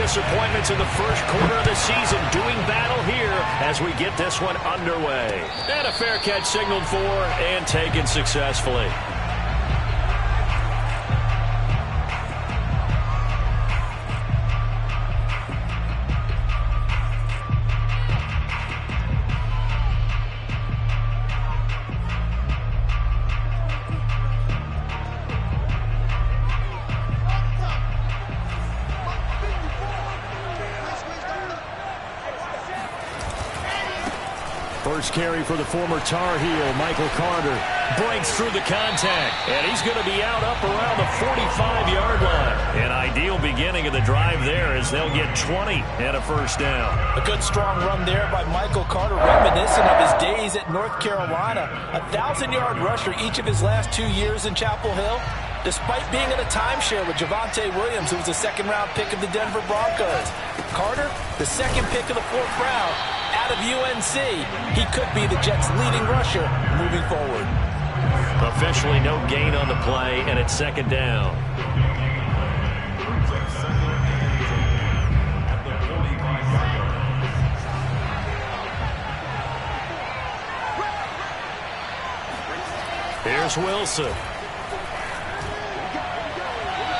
disappointments in the first quarter of the season doing battle here as we get this one underway. And a fair catch signaled for and taken successfully. First carry for the former Tar Heel, Michael Carter. Breaks through the contact, and he's going to be out up around the 45-yard line. An ideal beginning of the drive there as they'll get 20 and a first down. A good strong run there by Michael Carter, reminiscent of his days at North Carolina. A 1,000-yard rusher each of his last 2 years in Chapel Hill. Despite being in a timeshare with Javonte Williams, who was a second-round pick of the Denver Broncos. Carter, the second pick of the 4th round, out of UNC. He could be the Jets' leading rusher moving forward. Officially no gain on the play, and it's second down. Here's Wilson.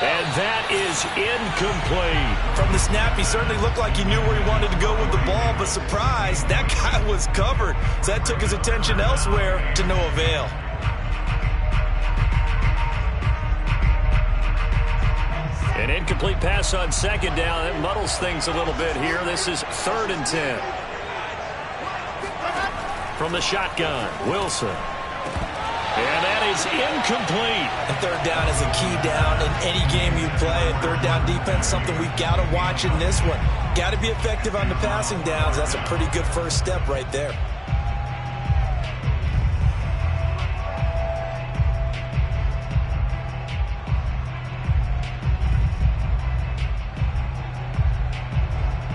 And that is incomplete. From the snap, he certainly looked like he knew where he wanted to go with the ball, but surprise, that guy was covered. So that took his attention elsewhere to no avail. An incomplete pass on second down. That muddles things a little bit here. This is 3rd and 10. From the shotgun, Wilson. And that is incomplete. And 3rd down is a key down in any game you play. And 3rd down defense, something we've got to watch in this one. Got to be effective on the passing downs. That's a pretty good first step right there.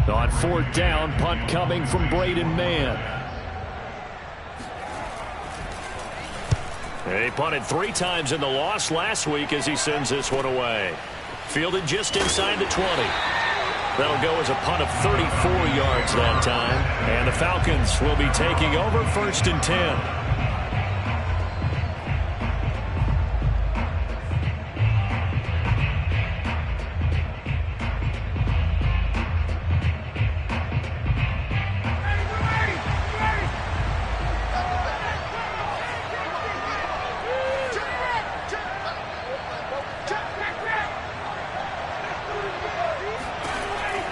On 4th down, punt coming from Braden Mann. He punted 3 times in the loss last week as he sends this one away. Fielded just inside the 20. That'll go as a punt of 34 yards that time. And the Falcons will be taking over 1st and 10.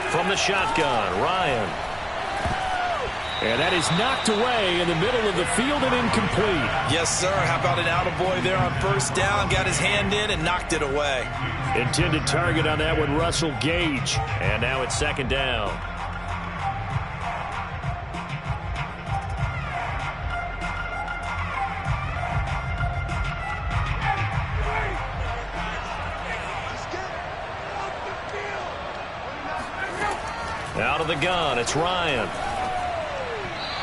From the shotgun, Ryan. And that is knocked away in the middle of the field and incomplete. Yes, sir. How about an attaboy there on 1st down? Got his hand in and knocked it away. Intended target on that one, Russell Gage. And now it's 2nd down. Out of the gun, it's Ryan.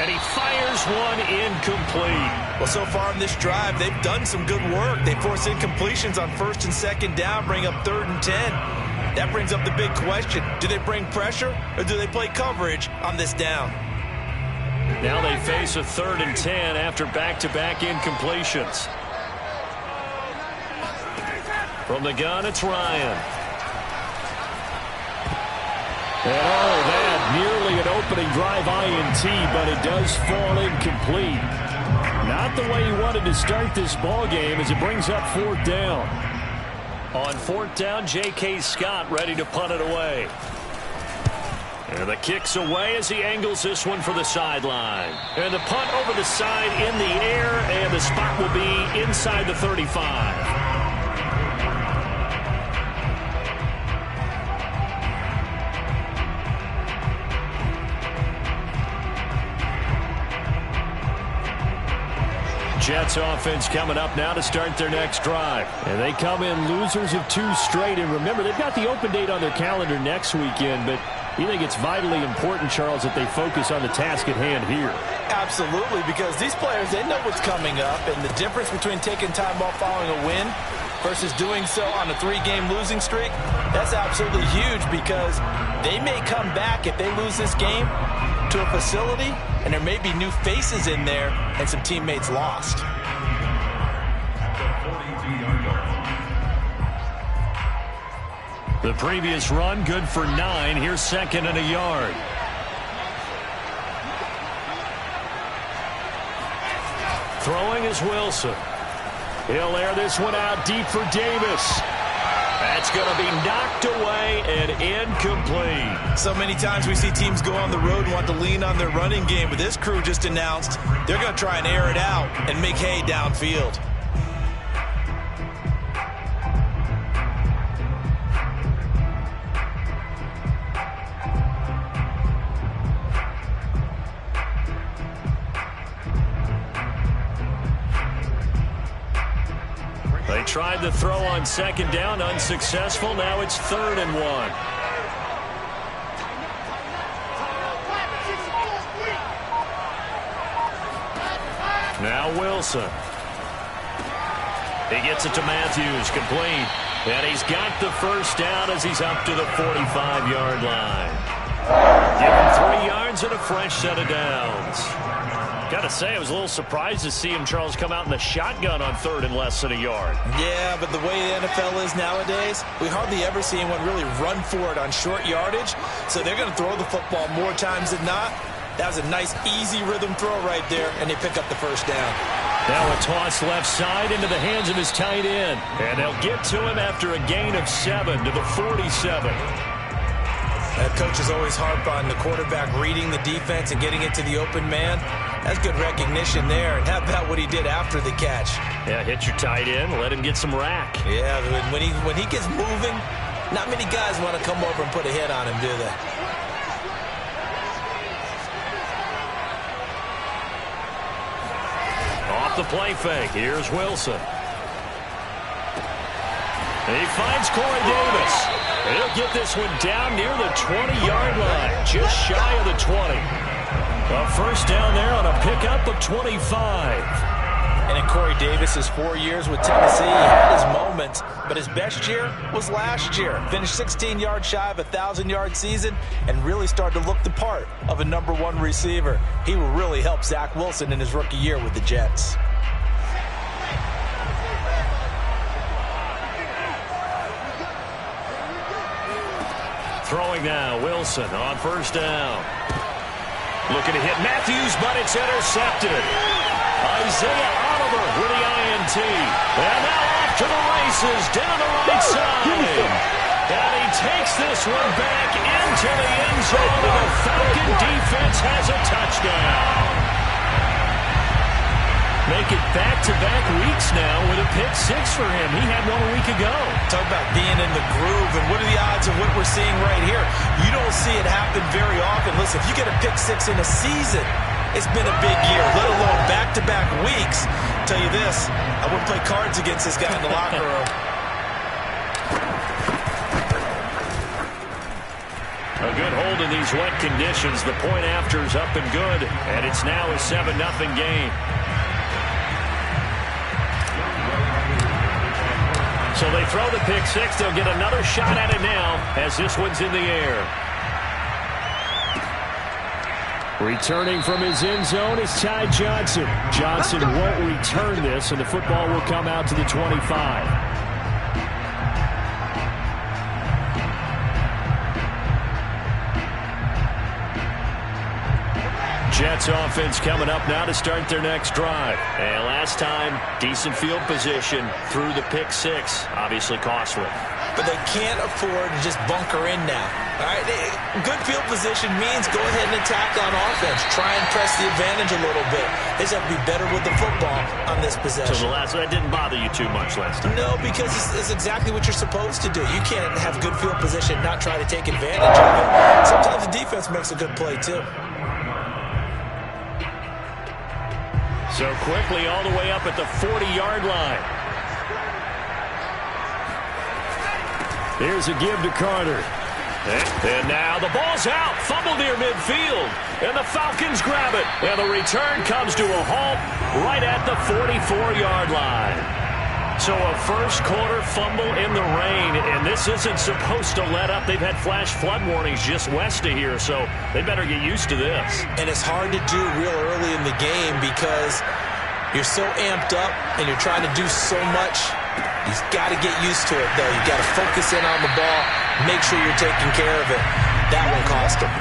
And he fires one incomplete. Well, so far in this drive, they've done some good work. They force incompletions on 1st and 2nd down, bring up 3rd and 10. That brings up the big question. Do they bring pressure or do they play coverage on this down? Now they face a 3rd and 10 after back-to-back incompletions. From the gun, it's Ryan. And that nearly an opening drive INT, but it does fall incomplete. Not the way he wanted to start this ball game as it brings up 4th down. On 4th down, J.K. Scott ready to punt it away. And the kick's away as he angles this one for the sideline. And the punt over the side in the air, and the spot will be inside the 35. Jets offense coming up now to start their next drive. And they come in losers of 2 straight. And remember, they've got the open date on their calendar next weekend. But you think it's vitally important, Charles, that they focus on the task at hand here? Absolutely, because these players, they know what's coming up. And the difference between taking time off following a win versus doing so on a 3-game losing streak, that's absolutely huge because they may come back if they lose this game to a facility, and there may be new faces in there and some teammates lost. The previous run, good for 9. Here's 2nd and a yard. Throwing is Wilson. He'll air this one out deep for Davis. That's going to be knocked away and incomplete. So many times we see teams go on the road and want to lean on their running game, but this crew just announced they're going to try and air it out and make hay downfield. They tried the throw on 2nd down, unsuccessful. Now it's 3rd and 1. Now Wilson. He gets it to Matthews, complete. And he's got the first down as he's up to the 45-yard line. Give him 3 yards and a fresh set of downs. Gotta say, I was a little surprised to see him, Charles, come out in the shotgun on 3rd and less than a yard. Yeah, but the way the NFL is nowadays, we hardly ever see anyone really run for it on short yardage. So they're going to throw the football more times than not. That was a nice, easy rhythm throw right there, and they pick up the first down. Now a toss left side into the hands of his tight end. And they'll get to him after a gain of 7 to the 47. Coaches always harp on the quarterback reading the defense and getting it to the open man. That's good recognition there. And how about what he did after the catch? Yeah, hit your tight end, let him get some rack. Yeah, when he gets moving, not many guys want to come over and put a hit on him, do they? Off the play fake, here's Wilson. He finds Corey Davis. He'll get this one down near the 20-yard line, just shy of the 20. A first down there on a pickup of 25. And in Corey Davis's 4 years with Tennessee, he had his moments, but his best year was last year. Finished 16 yards shy of a 1,000-yard season and really started to look the part of a #1 receiver. He will really help Zach Wilson in his rookie year with the Jets. Throwing now, Wilson on first down. Looking to hit Matthews, but it's intercepted. Isaiah Oliver with the INT. And now off to the races, down the right side. And he takes this one back into the end zone, and the Falcon defense has a touchdown. Make it back-to-back weeks now with a pick 6 for him. He had one a week ago. Talk about being in the groove, and what are the odds of what we're seeing right here? You don't see it happen very often. Listen, if you get a pick 6 in a season, it's been a big year, let alone back-to-back weeks. I'll tell you this, I wouldn't play cards against this guy in the locker room. A good hold in these wet conditions. The point after is up and good, and it's now a 7-0 game. So they throw the pick 6. They'll get another shot at it now as this one's in the air. Returning from his end zone is Ty Johnson. Johnson won't return this, and the football will come out to the 25. Jets offense coming up now to start their next drive. And last time, decent field position through the pick 6. Obviously costly. But they can't afford to just bunker in now. All right, good field position means go ahead and attack on offense. Try and press the advantage a little bit. They just have to be better with the football on this possession. So that didn't bother you too much last time? No, because it's exactly what you're supposed to do. You can't have good field position and not try to take advantage of it. Sometimes the defense makes a good play, too. So quickly all the way up at the 40-yard line. Here's a give to Carter. And now the ball's out. Fumble near midfield. And the Falcons grab it. And the return comes to a halt right at the 44-yard line. So a first quarter fumble in the rain, and this isn't supposed to let up. They've had flash flood warnings just west of here, so they better get used to this. And it's hard to do real early in the game because you're so amped up and you're trying to do so much. You've got to get used to it, though. You've got to focus in on the ball, make sure you're taking care of it. That one cost them.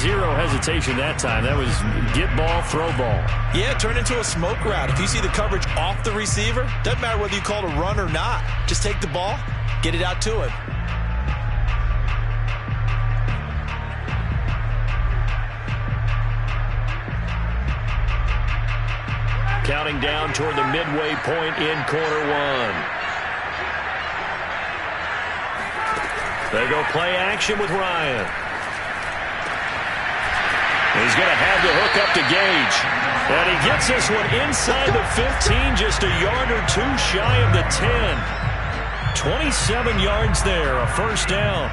Zero hesitation that time. That was get ball, throw ball. Yeah, turn into a smoke route. If you see the coverage off the receiver, doesn't matter whether you call it a run or not. Just take the ball, get it out to him. Counting down toward the midway point in quarter one. They go play action with Ryan. He's going to have the hook up to Gage. And he gets this one inside the 15, just a yard or two shy of the 10. 27 yards there, a first down.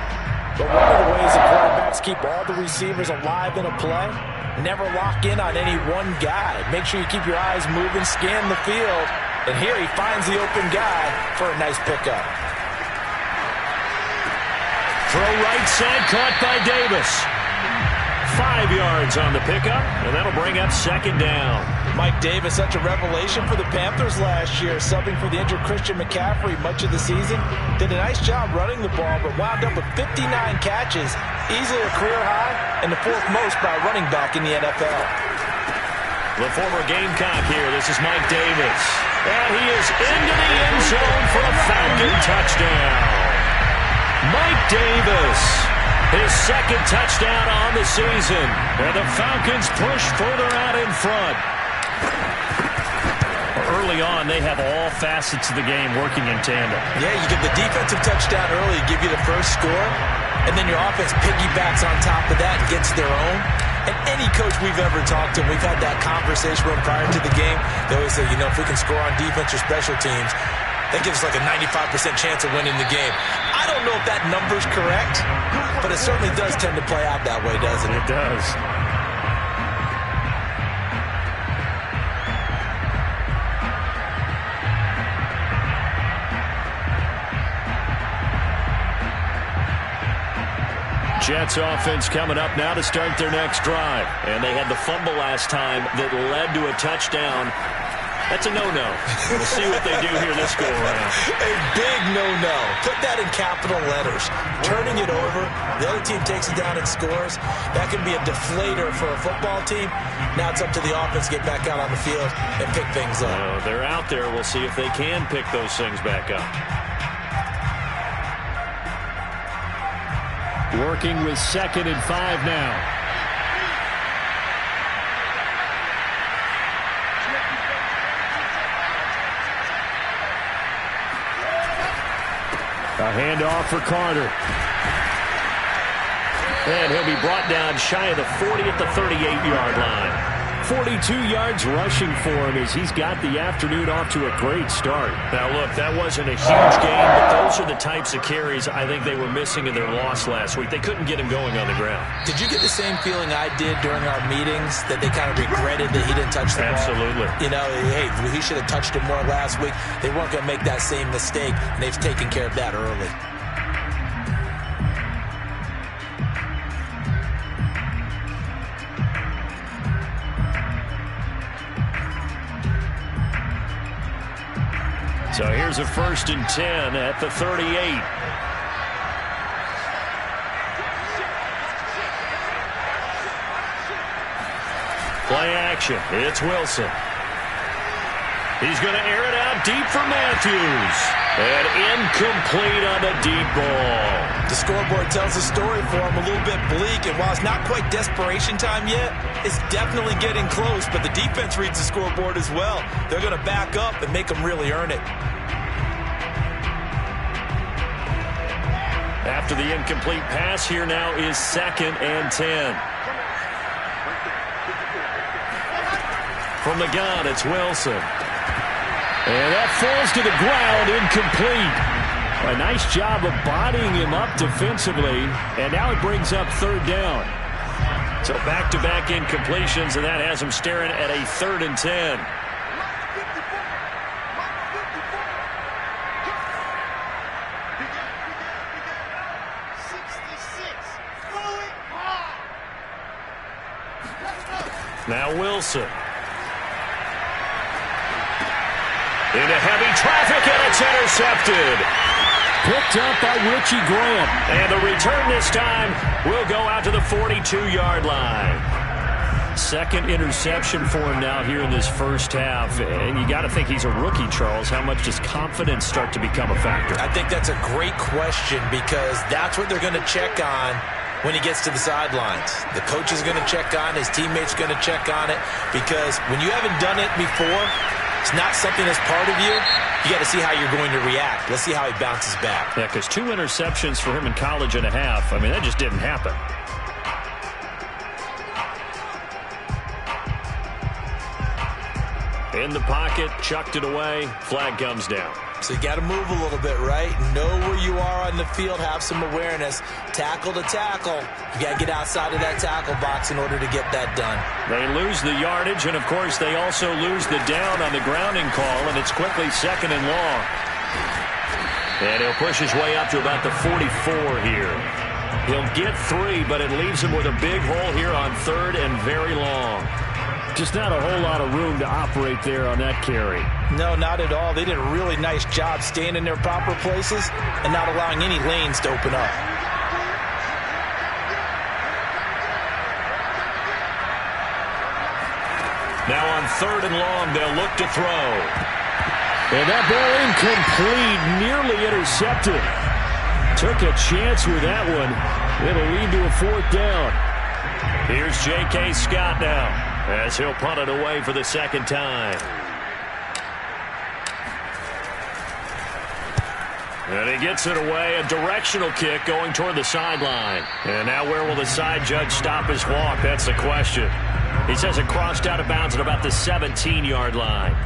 But one of the ways the quarterbacks keep all the receivers alive in a play, never lock in on any one guy. Make sure you keep your eyes moving, scan the field. And here he finds the open guy for a nice pickup. Throw right side, caught by Davis. 5 yards on the pickup, and that'll bring up second down. Mike Davis, such a revelation for the Panthers last year, subbing for the injured Christian McCaffrey much of the season. Did a nice job running the ball, but wound up with 59 catches, easily a career high, and the fourth most by a running back in the NFL. The former Gamecock here. This is Mike Davis. And he is into the end zone for a Falcon touchdown. Mike Davis, his second touchdown on the season. And the Falcons push further out in front. Early on, they have all facets of the game working in tandem. Yeah, you get the defensive touchdown early, give you the first score, and then your offense piggybacks on top of that and gets their own. And any coach we've ever talked to, we've had that conversation with prior to the game. They always say, you know, if we can score on defense or special teams, that gives us like a 95% chance of winning the game. I don't know if that number's correct, but it certainly does tend to play out that way, doesn't it? It does. Jets offense coming up now to start their next drive. And they had the fumble last time that led to a touchdown. That's a no-no. We'll see what they do here this go-around. A big no-no. Put that in capital letters. Turning it over, the other team takes it down and scores. That can be a deflator for a football team. Now it's up to the offense to get back out on the field and pick things up. They're out there. We'll see if they can pick those things back up. Working with 2nd and 5 now. A handoff for Carter. And he'll be brought down shy of the 40 at the 38-yard line. 42 yards rushing for him as he's got the afternoon off to a great start. Now, look, that wasn't a huge game, but those are the types of carries I think they were missing in their loss last week. They couldn't get him going on the ground. Did you get the same feeling I did during our meetings, that they kind of regretted that he didn't touch the ball? Absolutely. You know, hey, he should have touched it more last week. They weren't going to make that same mistake, and they've taken care of that early. So here's a 1st and 10 at the 38. Play action. It's Wilson. He's going to air it out deep for Matthews. And incomplete on the deep ball. The scoreboard tells the story for him, a little bit bleak, and while it's not quite desperation time yet, it's definitely getting close, but the defense reads the scoreboard as well. They're going to back up and make them really earn it. After the incomplete pass, here now is 2nd and 10. From the gun, it's Wilson. And that falls to the ground, incomplete. A nice job of bodying him up defensively, and now it brings up 3rd down. So back-to-back incompletions, and that has him staring at a 3rd and 10. Now Wilson. Into heavy traffic, and it's intercepted. Picked up by Richie Grant. And the return this time will go out to the 42-yard line. Second interception for him now here in this first half. And you got to think he's a rookie, Charles. How much does confidence start to become a factor? I think that's a great question because that's what they're going to check on when he gets to the sidelines. The coach is going to check on, his teammates are going to check on it, because when you haven't done it before, it's not something that's part of you. You got to see how you're going to react. Let's see how he bounces back. Yeah, because 2 interceptions for him in college and a half. I mean, that just didn't happen. In the pocket, chucked it away, flag comes down. So you got to move a little bit, right? Know where you are on the field, have some awareness. Tackle to tackle. You got to get outside of that tackle box in order to get that done. They lose the yardage, and of course they also lose the down on the grounding call, and it's quickly 2nd and long. And he'll push his way up to about the 44 here. He'll get 3, but it leaves him with a big hole here on 3rd and very long. Just not a whole lot of room to operate there on that carry. No, not at all. They did a really nice job staying in their proper places and not allowing any lanes to open up. Now on 3rd and long, they'll look to throw. And that ball incomplete, nearly intercepted. Took a chance with that one. It'll lead to a 4th down. Here's J.K. Scott now, as he'll punt it away for the 2nd time. And he gets it away, a directional kick going toward the sideline. And now where will the side judge stop his walk? That's the question. He says it crossed out of bounds at about the 17-yard line.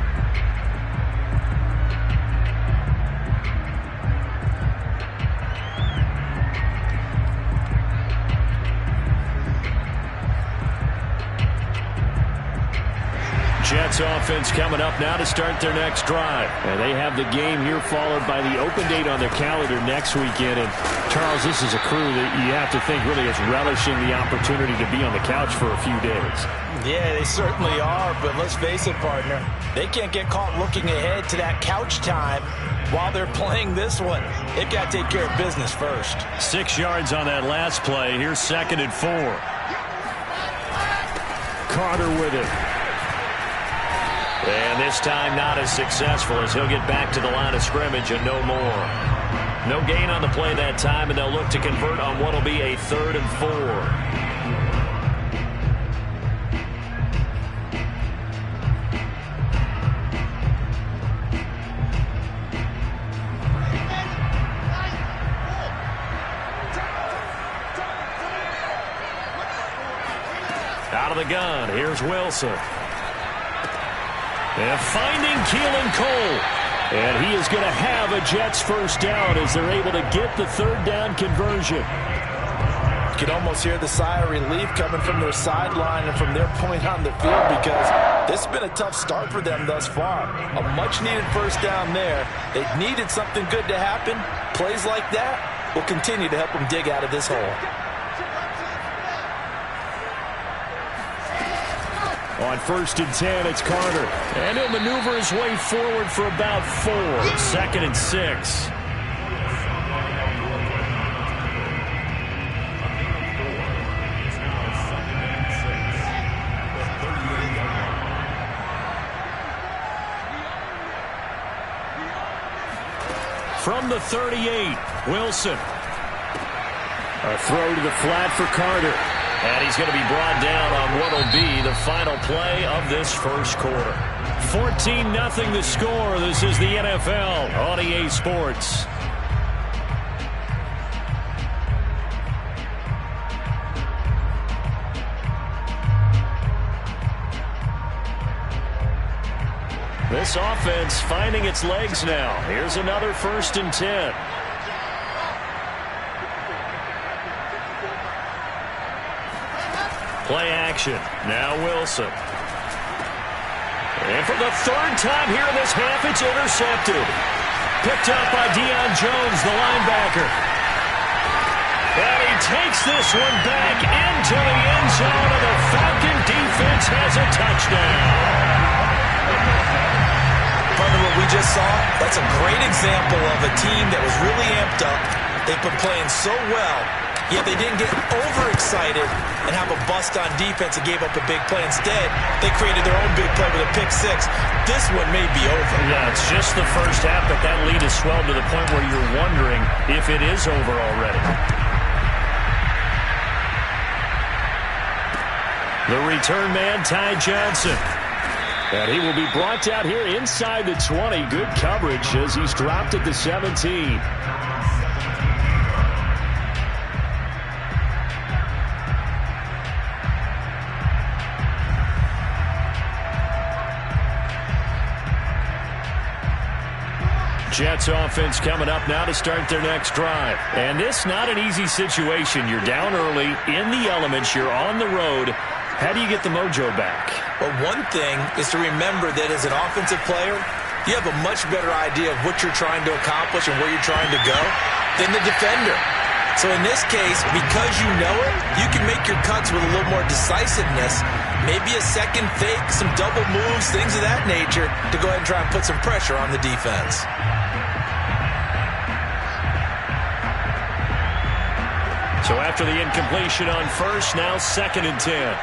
Jets offense coming up now to start their next drive. And they have the game here followed by the open date on their calendar next weekend. And, Charles, this is a crew that you have to think really is relishing the opportunity to be on the couch for a few days. Yeah, they certainly are, but let's face it, partner. They can't get caught looking ahead to that couch time while they're playing this one. They've got to take care of business first. 6 yards on that last play. Here's 2nd and 4. Carter with it. And this time not as successful as he'll get back to the line of scrimmage and no more. No gain on the play that time, and they'll look to convert on what will be a 3rd and 4. Out of the gun, here's Wilson. And finding Keelan Cole. And he is going to have a Jets first down as they're able to get the 3rd down conversion. You can almost hear the sigh of relief coming from their sideline and from their point on the field, because this has been a tough start for them thus far. A much-needed first down there. They needed something good to happen. Plays like that will continue to help them dig out of this hole. On 1st and 10, it's Carter. And he'll maneuver his way forward for about 4. 2nd and 6. From the 38, Wilson. A throw to the flat for Carter. And he's going to be brought down on what will be the final play of this first quarter. 14-0 the score. This is the NFL on EA Sports. This offense finding its legs now. Here's another 1st and 10. Play action. Now Wilson. And for the 3rd time here in this half, it's intercepted. Picked up by Deion Jones, the linebacker. And he takes this one back into the end zone, and the Falcon defense Jets has a touchdown. Partner, what we just saw, that's a great example of a team that was really amped up. They've been playing so well, yet they didn't get overexcited and have a bust on defense and gave up a big play. Instead, they created their own big play with a pick six. This one may be over. Yeah, it's just the first half, but that lead has swelled to the point where you're wondering if it is over already. The return man, Ty Johnson. And he will be brought down here inside the 20. Good coverage as he's dropped at the 17. Jets offense coming up now to start their next drive. And this not an easy situation. You're down early, in the elements, you're on the road. How do you get the mojo back? Well, one thing is to remember that as an offensive player, you have a much better idea of what you're trying to accomplish and where you're trying to go than the defender. So in this case, because you know it, you can make your cuts with a little more decisiveness, maybe a second fake, some double moves, things of that nature, to go ahead and try and put some pressure on the defense. So after the incompletion on first, now 2nd and 10.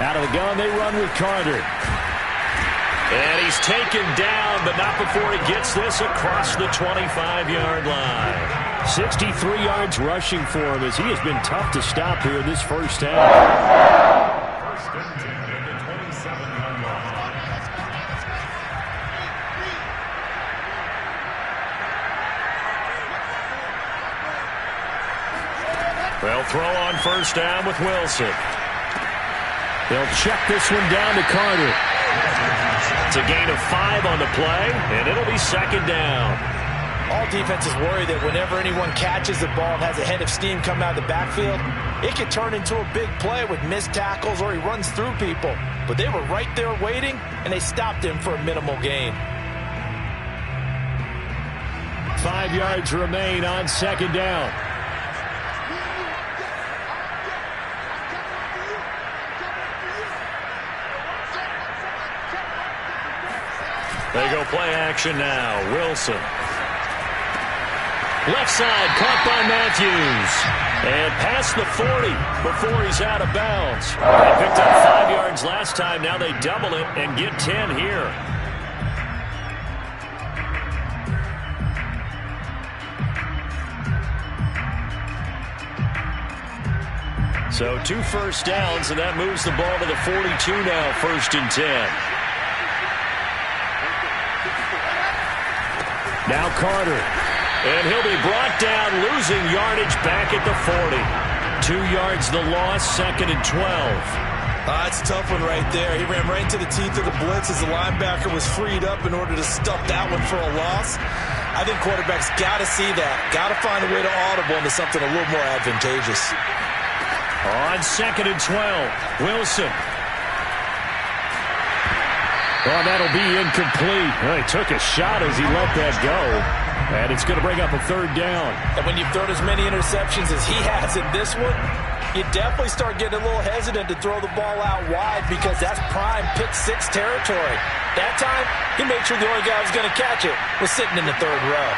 Out of the gun, they run with Carter. And he's taken down, but not before he gets this across the 25-yard line. 63 yards rushing for him as he has been tough to stop here in this first half. They'll throw on first down with Wilson. They'll check this one down to Carter. It's a gain of 5 on the play, and it'll be 2nd down. All defenses worry that whenever anyone catches the ball and has a head of steam coming out of the backfield, it could turn into a big play with missed tackles or he runs through people. But they were right there waiting, and they stopped him for a minimal gain. 5 yards remain on 2nd down. They go play action now. Wilson. Left side, caught by Matthews. And past the 40 before he's out of bounds. They picked up 5 yards last time. Now they double it and get 10 here. So 2 first downs, and that moves the ball to the 42 now, 1st and 10. Now Carter, and he'll be brought down, losing yardage back at the 40. 2 yards the loss, 2nd and 12. That's a tough one right there. He ran right into the teeth of the blitz as the linebacker was freed up in order to stuff that one for a loss. I think quarterbacks got to see that. Got to find a way to audible into something a little more advantageous. On 2nd and 12, Wilson. Oh, that'll be incomplete. Well, he took a shot as he let that go. And it's going to bring up a 3rd down. And when you've thrown as many interceptions as he has in this one, you definitely start getting a little hesitant to throw the ball out wide because that's prime pick 6 territory. That time, he made sure the only guy who was going to catch it was sitting in the 3rd row.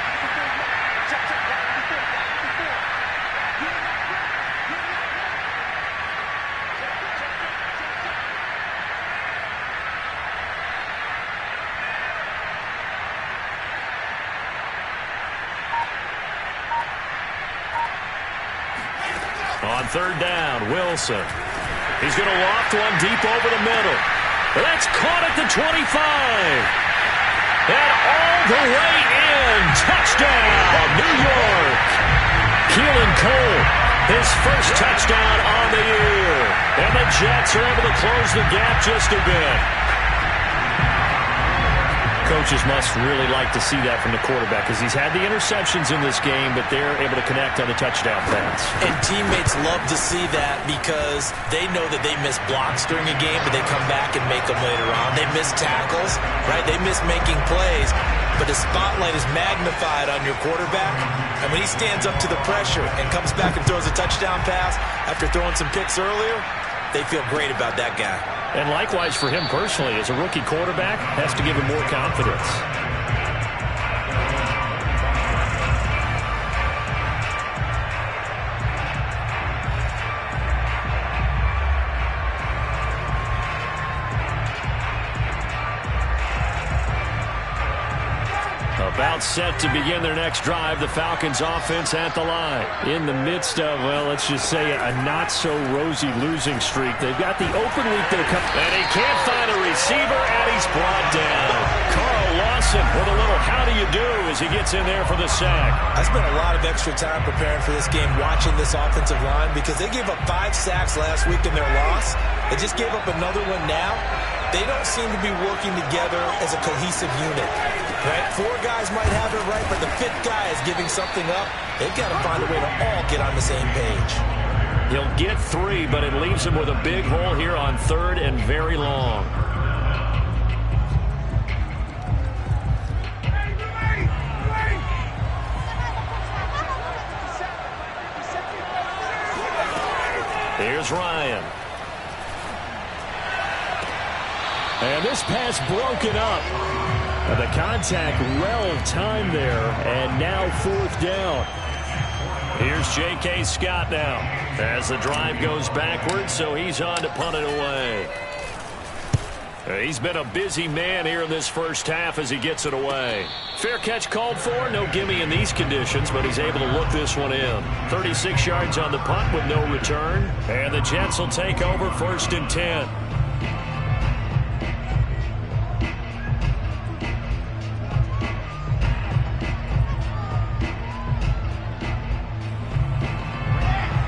On 3rd down, Wilson. He's going to loft one deep over the middle. That's caught at the 25. And all the way in. Touchdown, New York. Keelan Cole, his first touchdown on the year. And the Jets are able to close the gap just a bit. Coaches must really like to see that from the quarterback because he's had the interceptions in this game, but they're able to connect on the touchdown pass. And teammates love to see that because they know that they miss blocks during a game, but they come back and make them later on. They miss tackles, right? They miss making plays, but the spotlight is magnified on your quarterback. And when he stands up to the pressure and comes back and throws a touchdown pass after throwing some picks earlier, they feel great about that guy. And likewise for him personally, as a rookie quarterback, has to give him more confidence. About set to begin their next drive, the Falcons offense at the line. In the midst of, well, let's just say a not-so-rosy losing streak. They've got the open week they're coming. And he can't find a receiver, and he's brought down. Carl Lawson with a little how do you do as he gets in there for the sack. I spent a lot of extra time preparing for this game watching this offensive line because they gave up 5 sacks last week in their loss. They just gave up another one now. They don't seem to be working together as a cohesive unit. Right? 4 guys might have it right, but the 5th guy is giving something up. They've got to find a way to all get on the same page. He'll get 3, but it leaves him with a big hole here on 3rd and very long. Here's Ryan. And this pass broken up. The contact well-timed there, and now 4th down. Here's J.K. Scott now as the drive goes backwards, so he's on to punt it away. He's been a busy man here in this first half as he gets it away. Fair catch called for. No gimme in these conditions, but he's able to look this one in. 36 yards on the punt with no return, and the Jets will take over 1st and 10.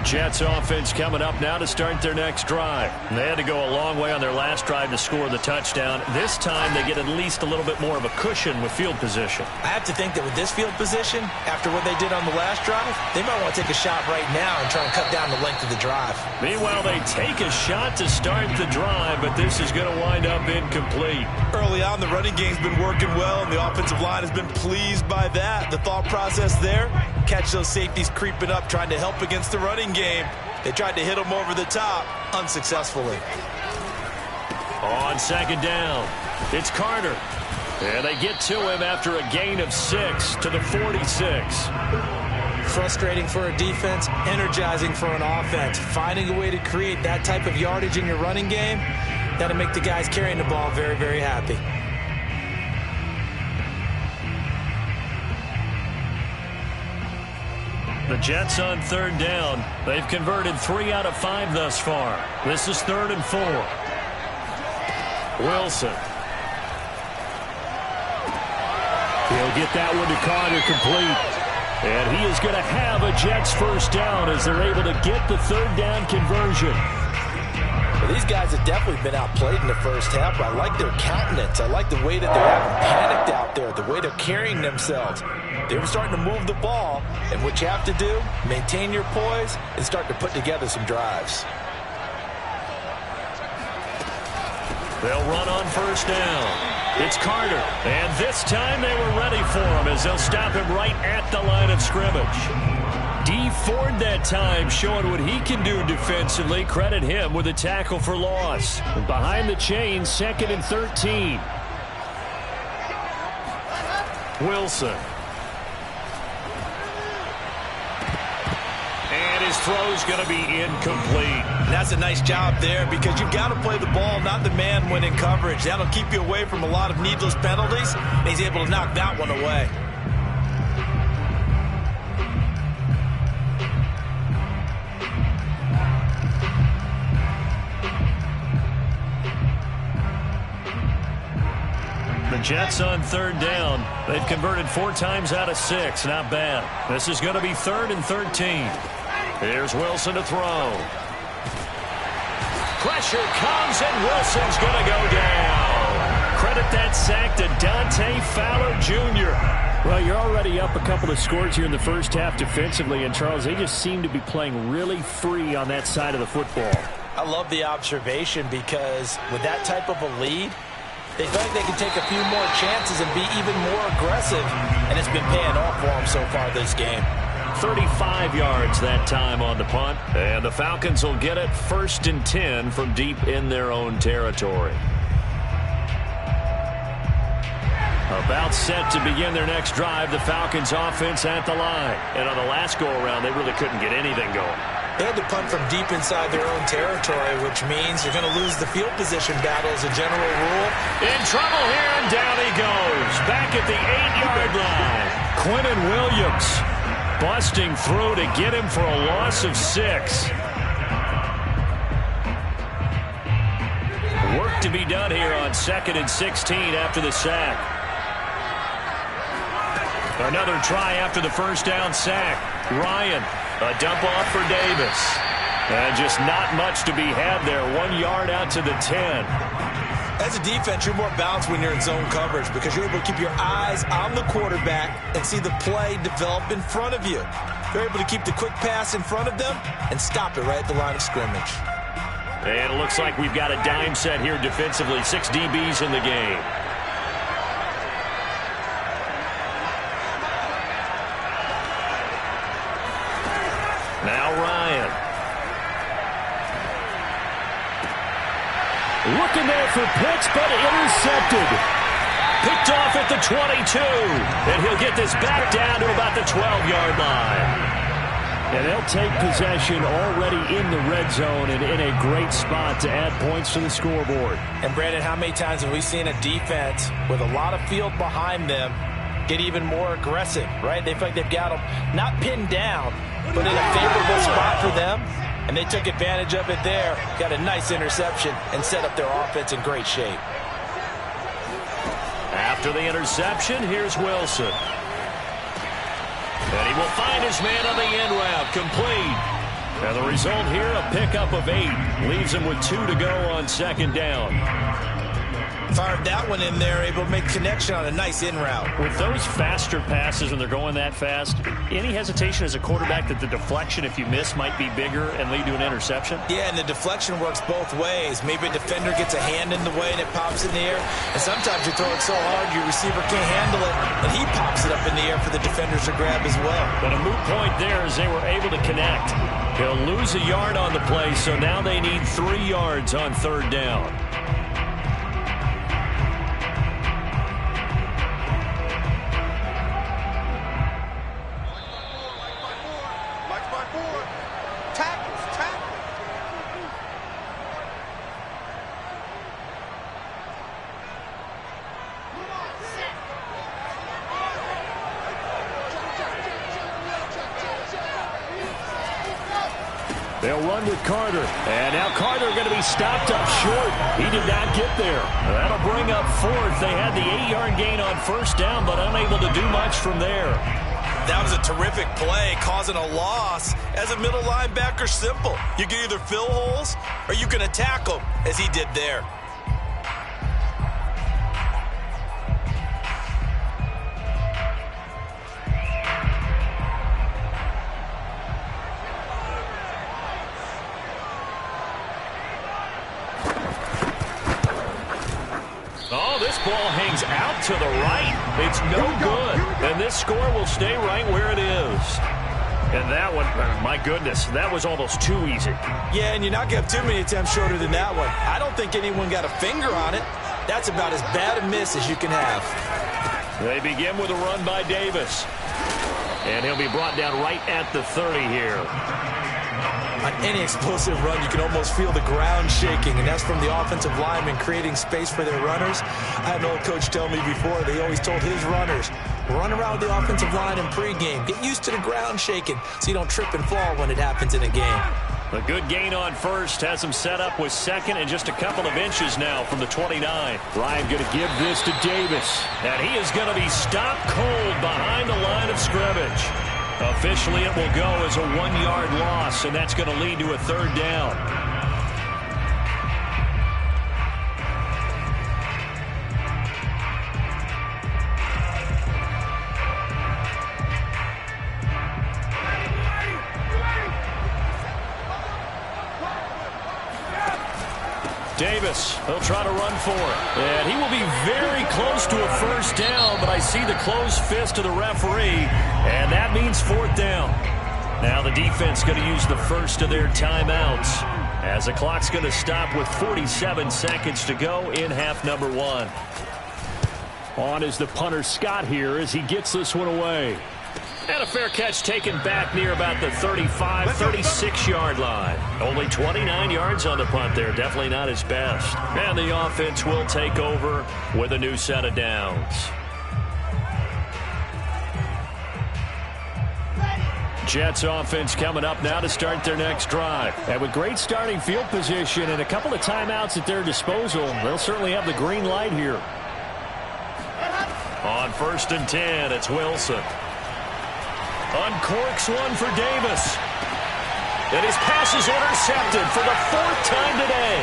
Jets offense coming up now to start their next drive. They had to go a long way on their last drive to score the touchdown. This time they get at least a little bit more of a cushion with field position. I have to think that with this field position, after what they did on the last drive, they might want to take a shot right now and try and cut down the length of the drive. Meanwhile, they take a shot to start the drive, but this is going to wind up incomplete. Early on, the running game's been working well, and the offensive line has been pleased by that. The thought process there, catch those safeties creeping up, trying to help against the running game. They tried to hit him over the top, unsuccessfully. On 2nd down, it's Carter. And they get to him after a gain of 6 to the 46. Frustrating for a defense, energizing for an offense. Finding a way to create that type of yardage in your running game, that'll make the guys carrying the ball very, very happy. The Jets on 3rd down. They've converted 3 out of 5 thus far. This is 3rd and 4. Wilson. He'll get that one to Carter complete. And he is going to have a Jets 1st down as they're able to get the 3rd down conversion. Well, these guys have definitely been outplayed in the first half, but I like their countenance. I like the way that they're having panicked out there, the way they're carrying themselves. They're starting to move the ball, and what you have to do, maintain your poise and start to put together some drives. They'll run on 1st down. It's Carter, and this time they were ready for him as they'll stop him right at the line of scrimmage. D. Ford that time showing what he can do defensively. Credit him with a tackle for loss. And behind the chains, 2nd and 13. Wilson. And his throw's going to be incomplete. That's a nice job there because you've got to play the ball, not the man when in coverage. That'll keep you away from a lot of needless penalties. And he's able to knock that one away. The Jets on 3rd down. They've converted 4 times out of 6. Not bad. This is going to be 3rd and 13. Here's Wilson to throw. Pressure comes, and Wilson's going to go down. Credit that sack to Dante Fowler Jr. Well, you're already up a couple of scores here in the first half defensively, and Charles, they just seem to be playing really free on that side of the football. I love the observation because with that type of a lead, they feel like they can take a few more chances and be even more aggressive, and it's been paying off for them so far this game. 35 yards that time on the punt, and the Falcons will get it 1st and 10 from deep in their own territory. About set to begin their next drive, the Falcons offense at the line. And on the last go-around, they really couldn't get anything going. They had to punt from deep inside their own territory, which means you're going to lose the field position battle as a general rule. In trouble here, and down he goes. Back at the 8-yard line. Quinnen Williams busting through to get him for a loss of 6. Work to be done here on 2nd and 16 after the sack. Another try after the first down sack. Ryan, a dump off for Davis. And just not much to be had there. 1 yard out to the 10. As a defense, you're more balanced when you're in zone coverage because you're able to keep your eyes on the quarterback and see the play develop in front of you. You're able to keep the quick pass in front of them and stop it right at the line of scrimmage. And it looks like we've got a dime set here defensively. 6 DBs in the game. Now Ryan. Looking there for Pitts, but intercepted. Picked off at the 22. And he'll get this back down to about the 12-yard line. And they'll take possession already in the red zone and in a great spot to add points to the scoreboard. And, Brandon, how many times have we seen a defense with a lot of field behind them get even more aggressive, right? They feel like they've got them not pinned down, but in a favorable spot for them, and they took advantage of it there, got a nice interception, and set up their offense in great shape. After the interception, here's Wilson. And he will find his man on the end route, complete. And the result here, a pickup of 8. Leaves him with 2 to go on 2nd down. Fired that one in there, able to make connection on a nice in route. With those faster passes when they're going that fast, any hesitation as a quarterback that the deflection, if you miss, might be bigger and lead to an interception? Yeah, and the deflection works both ways. Maybe a defender gets a hand in the way and it pops in the air. And sometimes you throw it so hard your receiver can't handle it, and he pops it up in the air for the defenders to grab as well. But a moot point there as they were able to connect. He'll lose a yard on the play, so now they need 3 yards on 3rd down. They'll run with Carter. And now Carter going to be stopped up short. He did not get there. That'll bring up 4th. They had the 8-yard gain on 1st down, but unable to do much from there. That was a terrific play, causing a loss. As a middle linebacker, simple. You can either fill holes or you can attack them, as he did there. Oh, this ball hangs out to the right. It's no good. And this score will stay right where it is. And that one, my goodness, that was almost too easy. Yeah, and you're not going to have too many attempts shorter than that one. I don't think anyone got a finger on it. That's about as bad a miss as you can have. They begin with a run by Davis. And he'll be brought down right at the 30 here. On any explosive run, you can almost feel the ground shaking, and that's from the offensive linemen creating space for their runners. I had an old coach tell me before, they always told his runners, run around the offensive line in pregame. Get used to the ground shaking so you don't trip and fall when it happens in a game. A good gain on 1st has him set up with 2nd and just a couple of inches now from the 29. Ryan going to give this to Davis. And he is going to be stopped cold behind the line of scrimmage. Officially, it will go as a 1-yard loss, and that's going to lead to a 3rd down. Davis, he'll try to run for it. And he will be very close to a first down, but I see the closed fist of the referee, and that means fourth down. Now the defense going to use the first of their timeouts as the clock's going to stop with 47 seconds to go in half number one. On is the punter Scott here as he gets this one away. And a fair catch taken back near about the 35, 36-yard line. Only 29 yards on the punt there. Definitely not his best. And the offense will take over with a new set of downs. Jets offense coming up now to start their next drive. And with great starting field position and a couple of timeouts at their disposal, they'll certainly have the green light here. On 1st and 10, it's Wilson. Uncorks one for Davis. And his pass is intercepted for the 4th time today.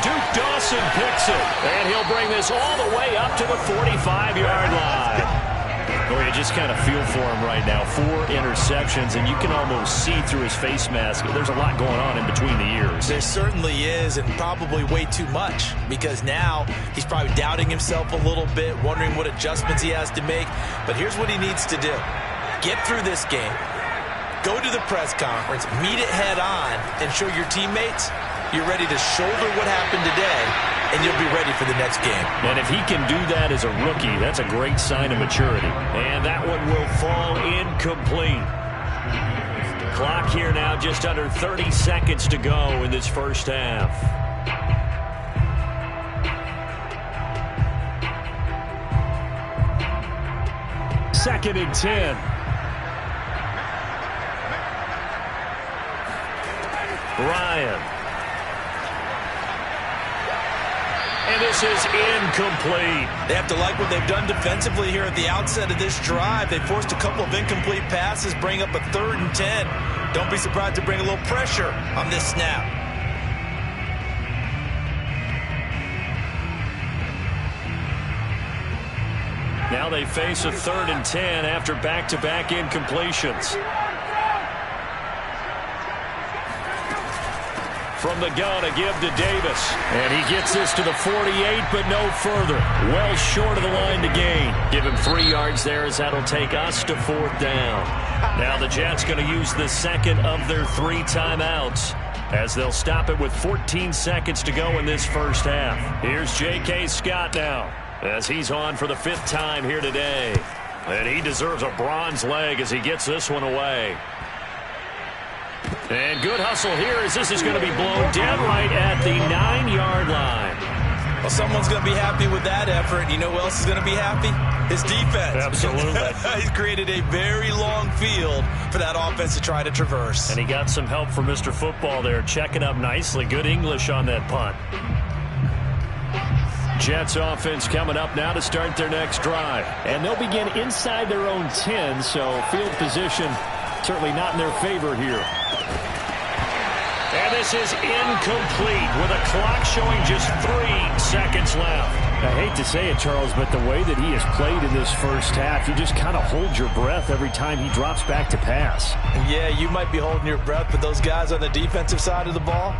Duke Dawson picks it. And he'll bring this all the way up to the 45-yard line. Boy, you just kind of feel for him right now. 4 interceptions, and you can almost see through his face mask. There's a lot going on in between the ears. There certainly is, and probably way too much, because now he's probably doubting himself a little bit, wondering what adjustments he has to make. But here's what he needs to do. Get through this game, go to the press conference, meet it head on, and show your teammates you're ready to shoulder what happened today, and you'll be ready for the next game. And if he can do that as a rookie, that's a great sign of maturity. And that one will fall incomplete. Clock here now just under 30 seconds to go in this first half. Second and 10. Ryan. And this is incomplete. They have to like what they've done defensively here at the outset of this drive. They forced a couple of incomplete passes, bring up a 3rd and 10. Don't be surprised to bring a little pressure on this snap. Now they face a 3rd and 10 after back-to-back incompletions. From the gun, a give to Davis. And he gets this to the 48, but no further. Well short of the line to gain. Give him 3 yards there as that'll take us to 4th down. Now the Jets going to use the second of their 3 timeouts as they'll stop it with 14 seconds to go in this first half. Here's J.K. Scott now as he's on for the 5th time here today. And he deserves a bronze leg as he gets this one away. And good hustle here as this is going to be blown dead right at the 9-yard line. Well, someone's going to be happy with that effort. You know who else is going to be happy? His defense. Absolutely. He's created a very long field for that offense to try to traverse. And he got some help from Mr. Football there, checking up nicely. Good English on that punt. Jets offense coming up now to start their next drive. And they'll begin inside their own 10, so field position certainly not in their favor here. And this is incomplete with a clock showing just 3 seconds left. I hate to say it, Charles, but the way that he has played in this first half, you just kind of hold your breath every time he drops back to pass. Yeah, you might be holding your breath, but those guys on the defensive side of the ball,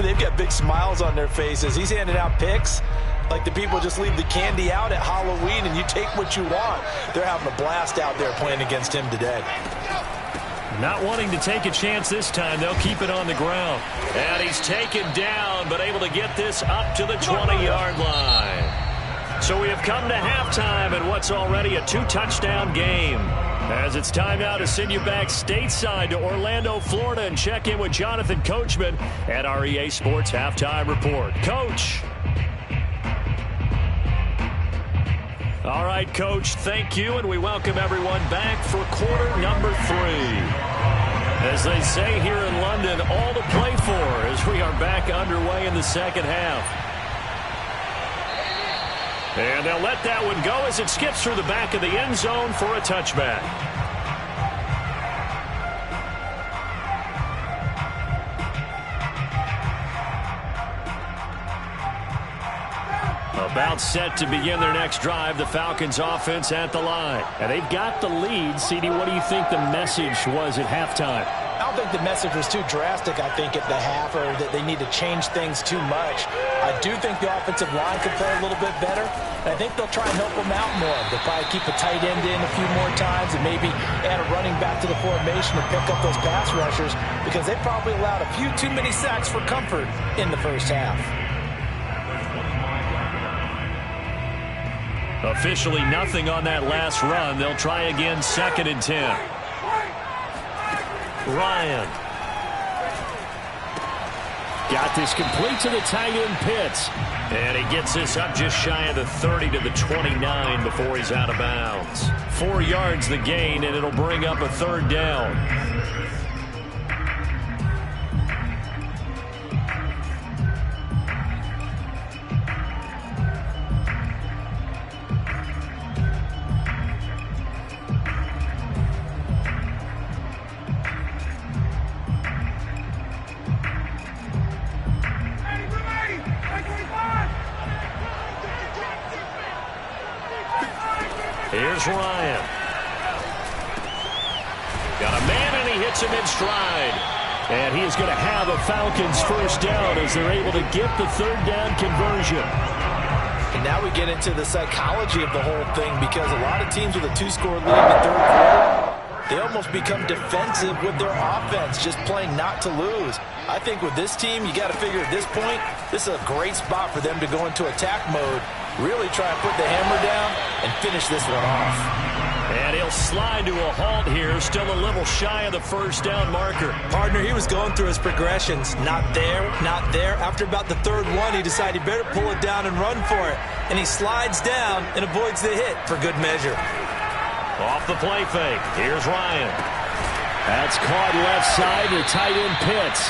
they've got big smiles on their faces. He's handing out picks like the people just leave the candy out at Halloween and you take what you want. They're having a blast out there playing against him today. Not wanting to take a chance this time. They'll keep it on the ground. And he's taken down, but able to get this up to the 20-yard line. So we have come to halftime in what's already a 2-touchdown game. As it's time now to send you back stateside to Orlando, Florida, and check in with Jonathan Coachman at our EA Sports Halftime Report. Coach. All right, Coach, thank you, and we welcome everyone back for quarter number 3. As they say here in London, all to play for as we are back underway in the second half. And they'll let that one go as it skips through the back of the end zone for a touchback. About set to begin their next drive, the Falcons offense at the line. And they've got the lead. CD, what do you think the message was at halftime? I don't think the message was too drastic, I think, at the half, or that they need to change things too much. I do think the offensive line could play a little bit better, and I think they'll try and help them out more. They'll probably keep a tight end in a few more times and maybe add a running back to the formation and pick up those pass rushers because they probably allowed a few too many sacks for comfort in the first half. Officially nothing on that last run. They'll try again, 2nd and 10. Ryan. Got this complete to the tight end Pitts. And he gets this up just shy of the 30 to the 29 before he's out of bounds. 4 yards the gain, and it'll bring up a 3rd down. Here's Ryan. Got a man, and he hits him in stride. And he is going to have a Falcons first down as they're able to get the 3rd down conversion. And now we get into the psychology of the whole thing because a lot of teams with a 2-score lead in the 3rd quarter, they almost become defensive with their offense, just playing not to lose. I think with this team, you got to figure at this point, this is a great spot for them to go into attack mode, really try and put the hammer down and finish this one off. And he'll slide to a halt here, still a little shy of the first down marker. Partner, he was going through his progressions. Not there, not there. After about the 3rd one, he decided he better pull it down and run for it. And he slides down and avoids the hit for good measure. Off the play fake. Here's Ryan. That's caught left side to tight end Pitts.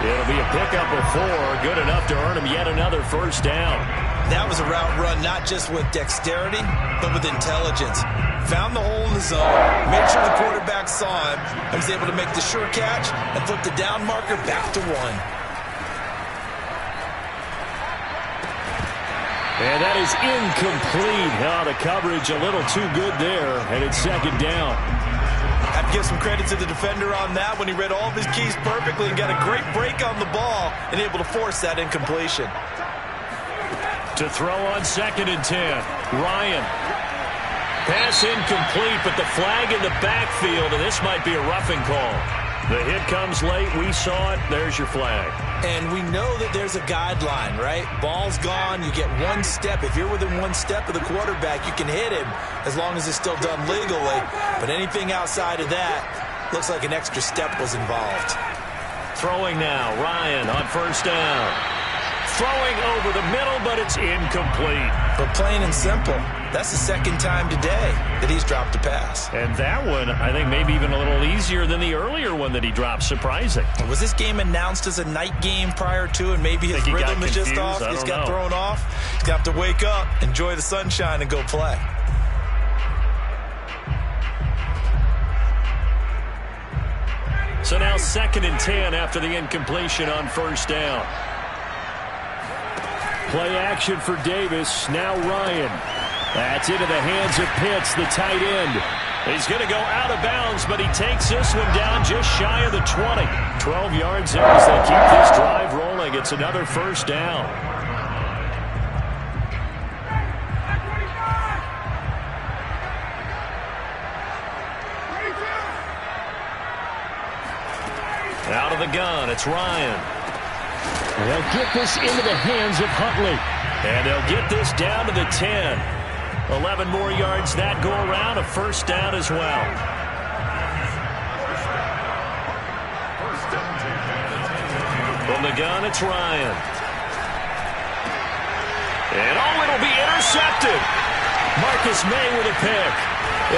It'll be a pickup of 4, good enough to earn him yet another first down. That was a route run not just with dexterity, but with intelligence. Found the hole in the zone, made sure the quarterback saw him, and was able to make the sure catch and flip the down marker back to 1. And that is incomplete. Oh, the coverage a little too good there, and it's 2nd down. I have to give some credit to the defender on that when he read all of his keys perfectly and got a great break on the ball and able to force that incompletion. To throw on 2nd and 10. Ryan. Pass incomplete, but the flag in the backfield, and this might be a roughing call. The hit comes late. We saw it. There's your flag. And we know that there's a guideline, right? Ball's gone. You get 1 step. If you're within 1 step of the quarterback, you can hit him as long as it's still done legally. But anything outside of that looks like an extra step was involved. Throwing now. Ryan on first down. Throwing over the middle, but it's incomplete. But plain and simple, that's the 2nd time today that he's dropped a pass. And that one, I think, maybe even a little easier than the earlier one that he dropped. Surprising. Was this game announced as a night game prior to, and maybe his rhythm is just off? He's got thrown off. He's got to wake up, enjoy the sunshine, and go play. So now 2nd and 10 after the incompletion on first down. Play action for Davis. Now Ryan. That's into the hands of Pitts, the tight end. He's going to go out of bounds, but he takes this one down just shy of the 20. 12 yards there as they keep this drive rolling. It's another first down. Out of the gun, it's Ryan. They'll get this into the hands of Huntley. And they'll get this down to the 10. 11 more yards that go around, a first down as well. From the gun, it's Ryan. And it'll be intercepted. Marcus May with a pick.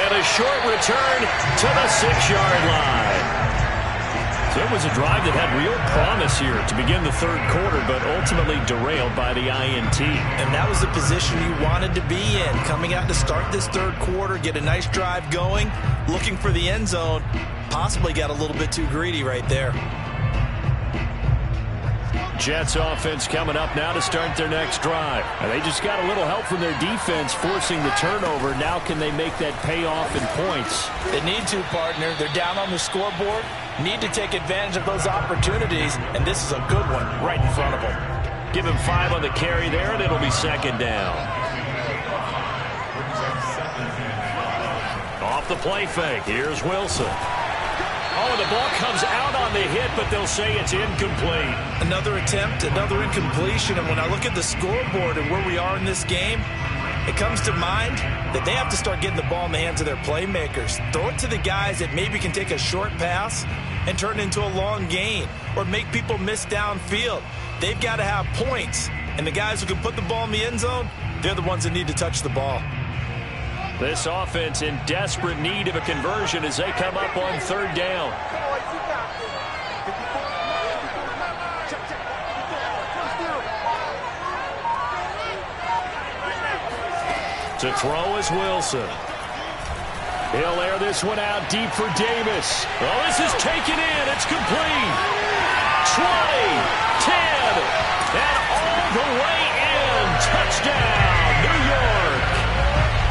And a short return to the 6-yard line. So it was a drive that had real promise here to begin the 3rd quarter, but ultimately derailed by the INT. And that was the position you wanted to be in. Coming out to start this 3rd quarter, get a nice drive going, looking for the end zone. Possibly got a little bit too greedy right there. Jets offense coming up now to start their next drive. And they just got a little help from their defense forcing the turnover. Now can they make that pay off in points? They need to, partner. They're down on the scoreboard. Need to take advantage of those opportunities, and this is a good one right in front of them. Give him 5 on the carry there, and it'll be second down. Off the play fake. Here's Wilson. Oh, and the ball comes out on the hit, but they'll say it's incomplete. Another attempt, another incompletion. And when I look at the scoreboard and where we are in this game, it comes to mind that they have to start getting the ball in the hands of their playmakers. Throw it to the guys that maybe can take a short pass and turn it into a long gain or make people miss downfield. They've got to have points. And the guys who can put the ball in the end zone, they're the ones that need to touch the ball. This offense in desperate need of a conversion as they come up on third down. To throw is Wilson. He'll air this one out deep for Davis. Well, this is taken in. It's complete. 20, 10, and all the way in. Touchdown, New York.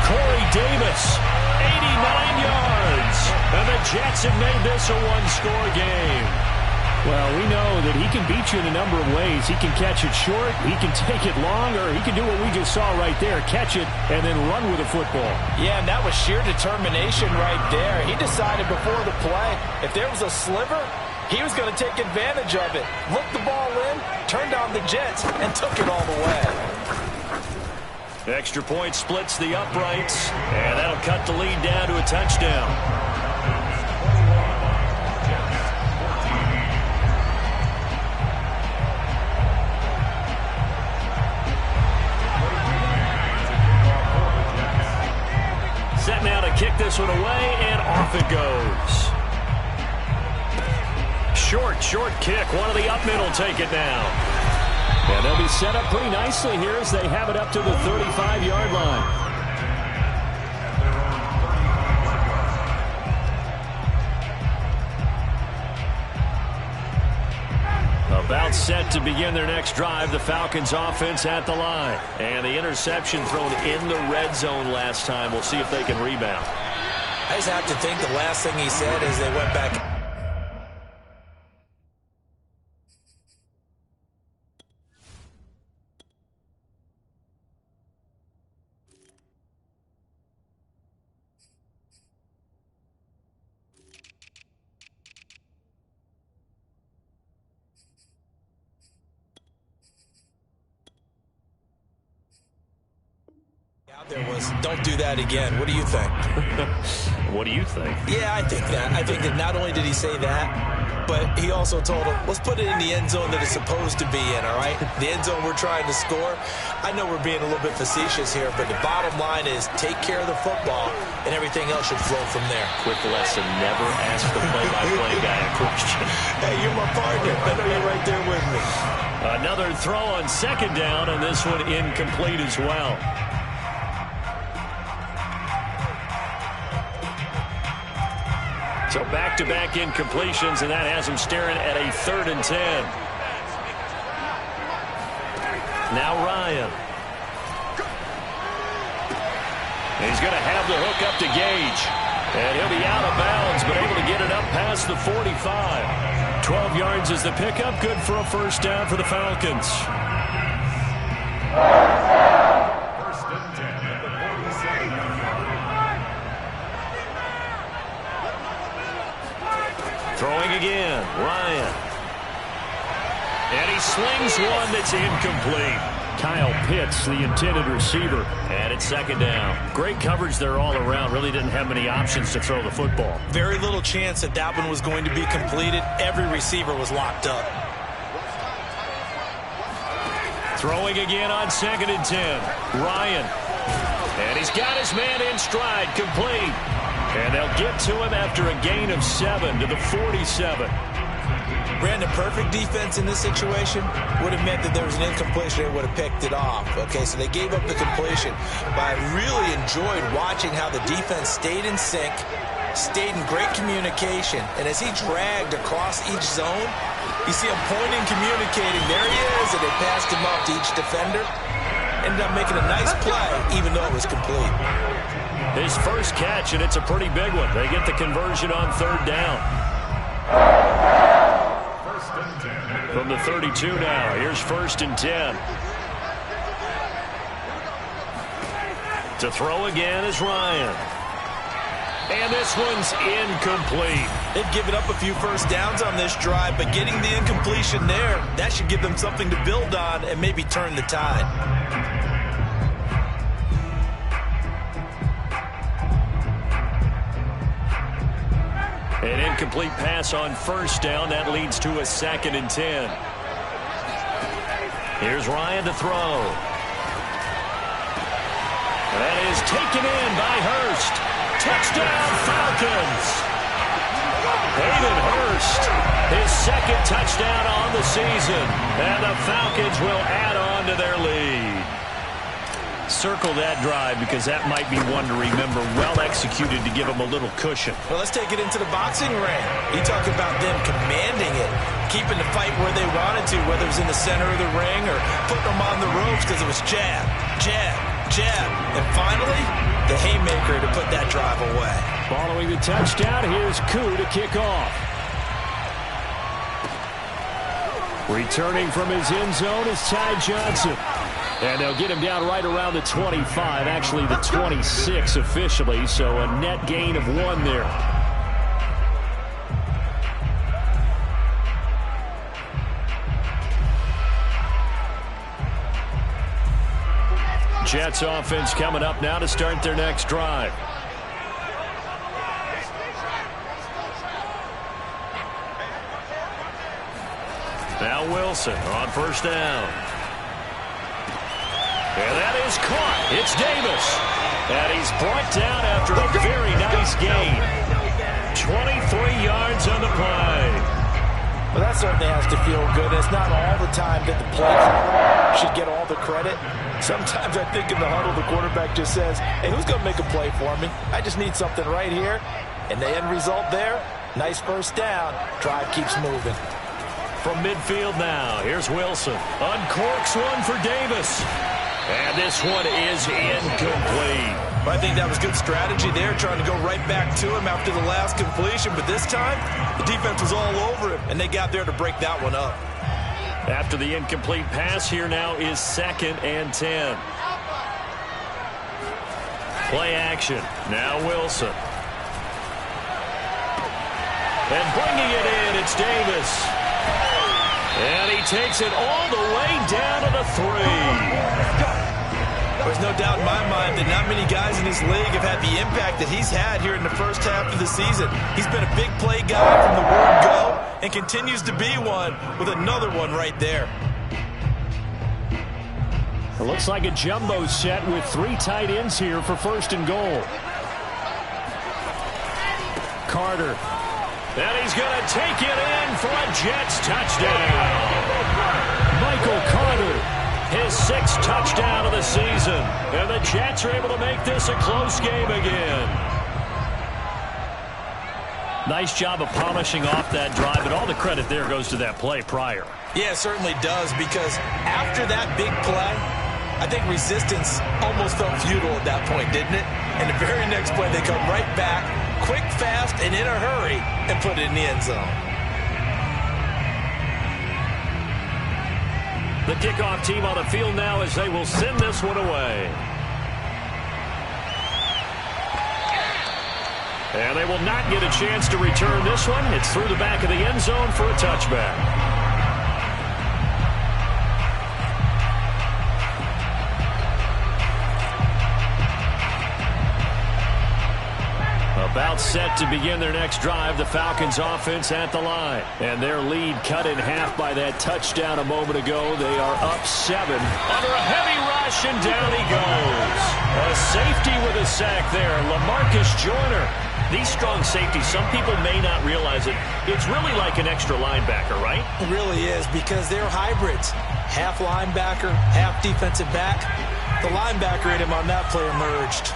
Corey Davis, 89 yards. And the Jets have made this a one-score game. Well, we know that he can beat you in a number of ways. He can catch it short, he can take it long, or he can do what we just saw right there, catch it and then run with the football. Yeah, and that was sheer determination right there. He decided before the play, if there was a sliver, he was going to take advantage of it. Looked the ball in, turned on the Jets, and took it all the way. Extra point splits the uprights, and that'll cut the lead down to a touchdown. Set now to kick this one away, and off it goes. Short kick. One of the up middle take it down. And they'll be set up pretty nicely here as they have it up to the 35-yard line. About set to begin their next drive. The Falcons offense at the line. And the interception thrown in the red zone last time. We'll see if they can rebound. I just have to think the last thing he said is they went back. There was, don't do that again. What do you think? What do you think? Yeah, I think that. I think that not only did he say that, but he also told him, let's put it in the end zone that it's supposed to be in, all right? The end zone we're trying to score. I know we're being a little bit facetious here, but the bottom line is take care of the football, and everything else should flow from there. Quick lesson, never ask the play-by-play guy a question. Hey, you're my partner. I know you're right there with me. Another throw on second down, and this one incomplete as well. So back-to-back incompletions, and that has them staring at a 3rd and 10. Now Ryan. And he's going to have the hook up to Gage. And he'll be out of bounds, but able to get it up past the 45. 12 yards is the pickup. Good for a first down for the Falcons. First and 10 at the 47-yard line. Throwing again, Ryan. And he slings one that's incomplete. Kyle Pitts, the intended receiver. And it's second down. Great coverage there all around. Really didn't have many options to throw the football. Very little chance that that one was going to be completed. Every receiver was locked up. Throwing again on 2nd and 10. Ryan. And he's got his man in stride, complete. And they'll get to him after a gain of 7 to the 47. Brandon, perfect defense in this situation would have meant that there was an incompletion. They would have picked it off. Okay, so they gave up the completion. But I really enjoyed watching how the defense stayed in sync, stayed in great communication. And as he dragged across each zone, you see him pointing, communicating. There he is, and they passed him off to each defender. Ended up making a nice play, even though it was complete. His first catch, and it's a pretty big one. They get the conversion on 3rd down. First and 10 at the From the 32 now, here's 1st and 10. To throw again is Ryan. And this one's incomplete. They've given up a few first downs on this drive, but getting the incompletion there, that should give them something to build on and maybe turn the tide. An incomplete pass on 1st down. That leads to a 2nd and 10. Here's Ryan to throw. That is taken in by Hurst. Touchdown, Falcons. Hayden Hurst, his 2nd touchdown on the season. And the Falcons will add on to their lead. Circle that drive because that might be one to remember. Well executed to give them a little cushion. Well, let's take it into the boxing ring. You talk about them commanding it, keeping the fight where they wanted to, whether it was in the center of the ring or putting them on the ropes because it was jab, jab, jab. And finally, the haymaker to put that drive away. Following the touchdown, here's Koo to kick off. Returning from his end zone is Ty Johnson. And they'll get him down right around the 25, actually the 26 officially, so a net gain of 1 there. Jets offense coming up now to start their next drive. Now Wilson on 1st down. And that is caught. It's Davis. And he's brought down after a very nice gain. 23 yards on the play. Well, that certainly has to feel good. It's not all the time that the play caller should get all the credit. Sometimes I think in the huddle, the quarterback just says, hey, who's going to make a play for me? I just need something right here. And the end result there, nice 1st down. Drive keeps moving. From midfield now, here's Wilson. Uncorks one for Davis. And this one is incomplete. I think that was good strategy there, trying to go right back to him after the last completion. But this time, the defense was all over him, and they got there to break that one up. After the incomplete pass, here now is 2nd and 10. Play action. Now Wilson. And bringing it in, it's Davis. And he takes it all the way down to the 3. There's no doubt in my mind that not many guys in this league have had the impact that he's had here in the first half of the season. He's been a big play guy from the word go and continues to be one with another one right there. It looks like a jumbo set with 3 tight ends here for 1st and goal. Carter. And he's going to take it in for a Jets touchdown. Michael Carter. His 6th touchdown of the season. And the Jets are able to make this a close game again. Nice job of polishing off that drive, and all the credit there goes to that play prior. Yeah, it certainly does, because after that big play, I think resistance almost felt futile at that point, didn't it? And the very next play, they come right back, quick, fast, and in a hurry, and put it in the end zone. The kickoff team on the field now as they will send this one away. And they will not get a chance to return this one. It's through the back of the end zone for a touchback. About set to begin their next drive, the Falcons offense at the line. And their lead cut in half by that touchdown a moment ago. They are up 7. Under a heavy rush, and down he goes. A safety with a sack there, LaMarcus Joyner. These strong safeties, some people may not realize it. It's really like an extra linebacker, right? It really is, because they're hybrids. Half linebacker, half defensive back. The linebacker in him on that play emerged.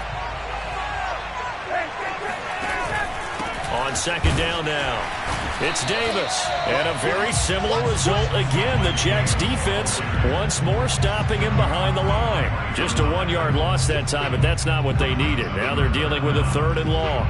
On second down now, it's Davis. And a very similar result again. The Jets defense once more stopping him behind the line. Just a 1-yard loss that time, but that's not what they needed. Now they're dealing with a 3rd and long.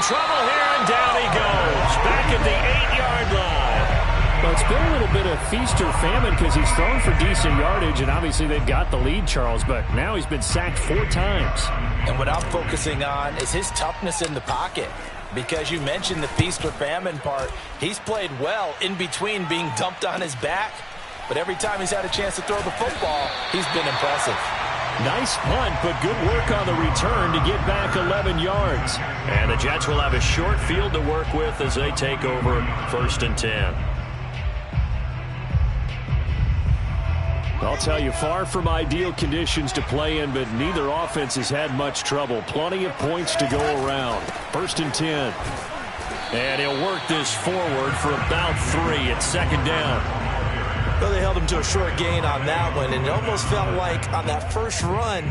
trouble here, and down he goes. Back at the 8-yard line. Well, it's been a little bit of feast or famine because he's thrown for decent yardage, and obviously they've got the lead, Charles, but now he's been sacked 4 times. And what I'm focusing on is his toughness in the pocket. Because you mentioned the feast or famine part, he's played well in between being dumped on his back. But every time he's had a chance to throw the football, he's been impressive. Nice punt, but good work on the return to get back 11 yards. And the Jets will have a short field to work with as they take over 1st and 10. I'll tell you, far from ideal conditions to play in, but neither offense has had much trouble. Plenty of points to go around. 1st and 10. And he'll work this forward for about 3 at 2nd down. Well, they held him to a short gain on that one, and it almost felt like on that first run,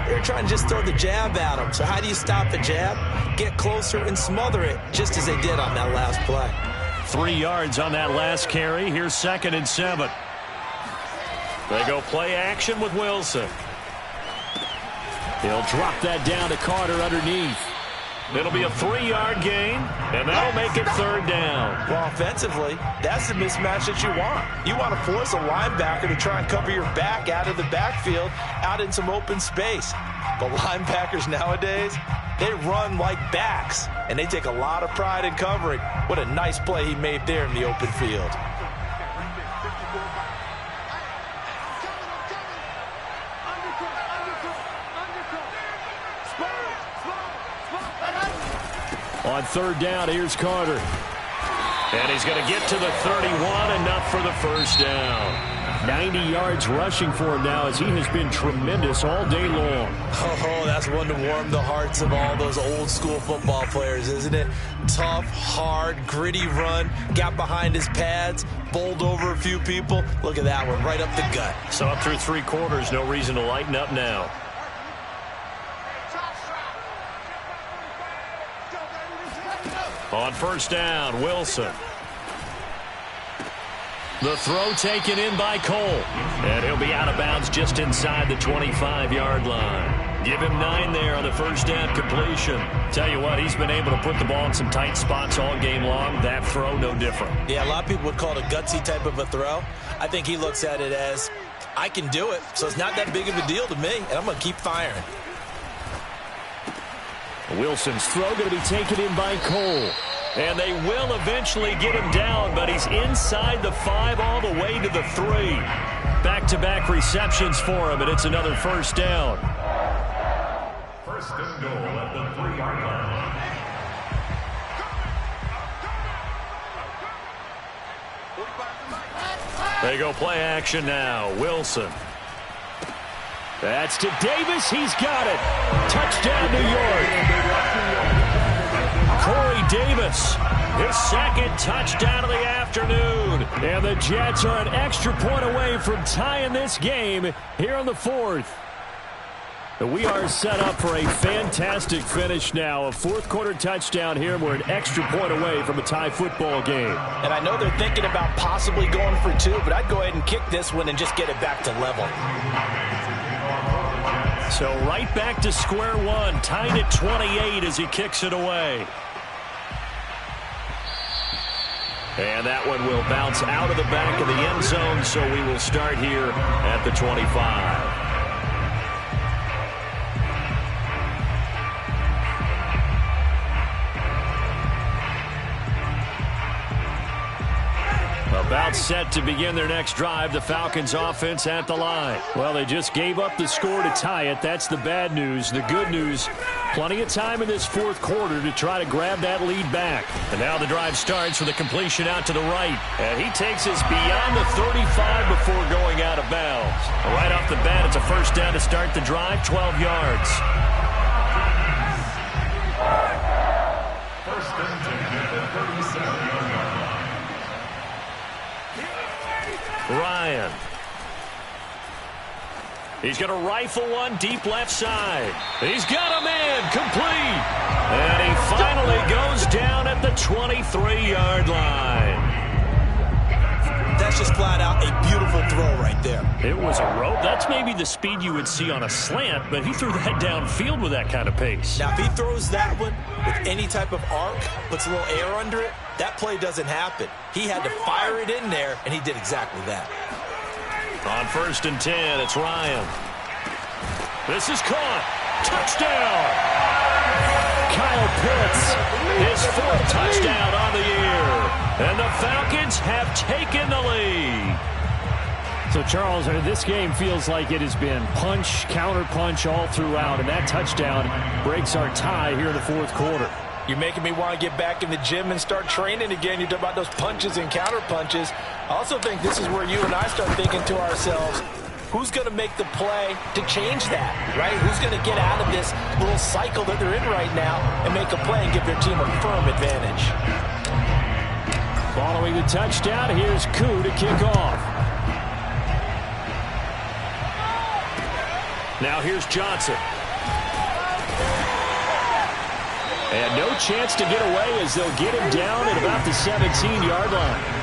they were trying to just throw the jab at him. So how do you stop the jab? Get closer and smother it, just as they did on that last play. 3 yards on that last carry. Here's 2nd and 7. They go play action with Wilson. He'll drop that down to Carter underneath. It'll be a 3-yard gain, and that'll make it 3rd down. Well, offensively, that's the mismatch that you want. You want to force a linebacker to try and cover your back out of the backfield, out in some open space. But linebackers nowadays, they run like backs, and they take a lot of pride in covering. What a nice play he made there in the open field. On 3rd down, here's Carter. And he's going to get to the 31, enough for the 1st down. 90 yards rushing for him now as he has been tremendous all day long. Oh, that's one to warm the hearts of all those old school football players, isn't it? Tough, hard, gritty run, got behind his pads, bowled over a few people. Look at that one, right up the gut. So up through 3 quarters, no reason to lighten up now. On 1st down, Wilson. The throw taken in by Cole. And he'll be out of bounds just inside the 25-yard line. Give him 9 there on the 1st down completion. Tell you what, he's been able to put the ball in some tight spots all game long. That throw, no different. Yeah, a lot of people would call it a gutsy type of a throw. I think he looks at it as, I can do it, so it's not that big of a deal to me, and I'm going to keep firing. Wilson's throw going to be taken in by Cole. And they will eventually get him down, but he's inside the 5 all the way to the 3. Back-to-back receptions for him, and it's another 1st down. 1st and goal at the 3-yard line. They go play action now. Wilson. That's to Davis. He's got it. Touchdown, New York. Corey Davis, his 2nd touchdown of the afternoon. And the Jets are an extra point away from tying this game here on the 4th. We are set up for a fantastic finish now. A 4th quarter touchdown here. We're an extra point away from a tie football game. And I know they're thinking about possibly going for 2, but I'd go ahead and kick this one and just get it back to level. So right back to square one, tied at 28 as he kicks it away. And that one will bounce out of the back of the end zone, so we will start here at the 25. About set to begin their next drive. The Falcons offense at the line. Well, they just gave up the score to tie it. That's the bad news. The good news, plenty of time in this 4th quarter to try to grab that lead back. And now the drive starts with a completion out to the right. And he takes us beyond the 35 before going out of bounds. Right off the bat, it's a 1st down to start the drive, 12 yards. 1st and 10 at the 37-yard line. Ryan. He's going to rifle one deep left side. He's got a man complete. And he finally goes down at the 23-yard line. That's just flat out a beautiful Beautiful throw right there. It was a rope. That's maybe the speed you would see on a slant, but he threw that downfield with that kind of pace. Now, if he throws that one with any type of arc, puts a little air under it, that play doesn't happen. He had to fire it in there, and he did exactly that. On 1st and 10, it's Ryan. This is caught. Touchdown! Kyle Pitts, his 4th touchdown on the year. And the Falcons have taken the lead. So, Charles, this game feels like it has been punch, counter-punch all throughout, and that touchdown breaks our tie here in the 4th quarter. You're making me want to get back in the gym and start training again. You talk about those punches and counter-punches. I also think this is where you and I start thinking to ourselves, who's going to make the play to change that, right? Who's going to get out of this little cycle that they're in right now and make a play and give their team a firm advantage? Following the touchdown, here's Koo to kick off. Now here's Johnson. And no chance to get away as they'll get him down at about the 17-yard line.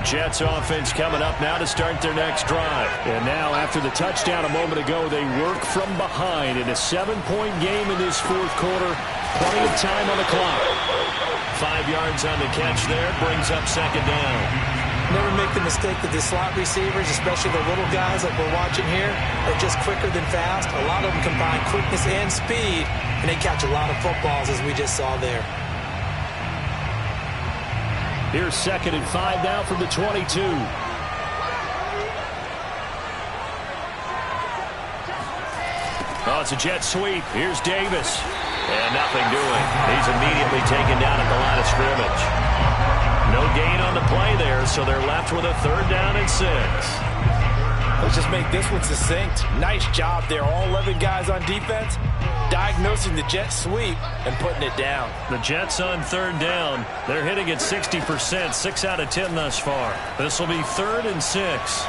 Jets offense coming up now to start their next drive. And now after the touchdown a moment ago, they work from behind in a 7-point game in this 4th quarter. Plenty of time on the clock. 5 yards on the catch there, brings up 2nd down. Never make the mistake that the slot receivers, especially the little guys like we're watching here, are just quicker than fast. A lot of them combine quickness and speed, and they catch a lot of footballs as we just saw there. Here's 2nd and 5 now from the 22. Oh, it's a jet sweep. Here's Davis. And nothing doing. He's immediately taken down at the line of scrimmage. No gain on the play there, so they're left with a 3rd down and 6. Let's just make this one succinct. Nice job there. All 11 guys on defense diagnosing the jet sweep and putting it down. The Jets on 3rd down. They're hitting at 60%, 6 out of 10 thus far. This will be 3rd and 6.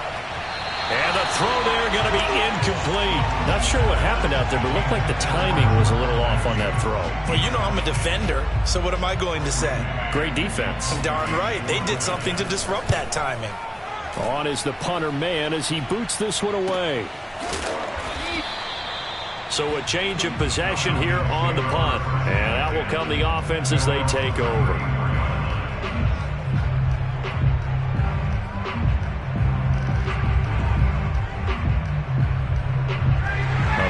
And the throw there going to be incomplete. Not sure what happened out there, but it looked like the timing was a little off on that throw. Well, you know I'm a defender, so what am I going to say? Great defense. Darn right. They did something to disrupt that timing. On is the punter man as he boots this one away. So a change of possession here on the punt. And out will come the offense as they take over.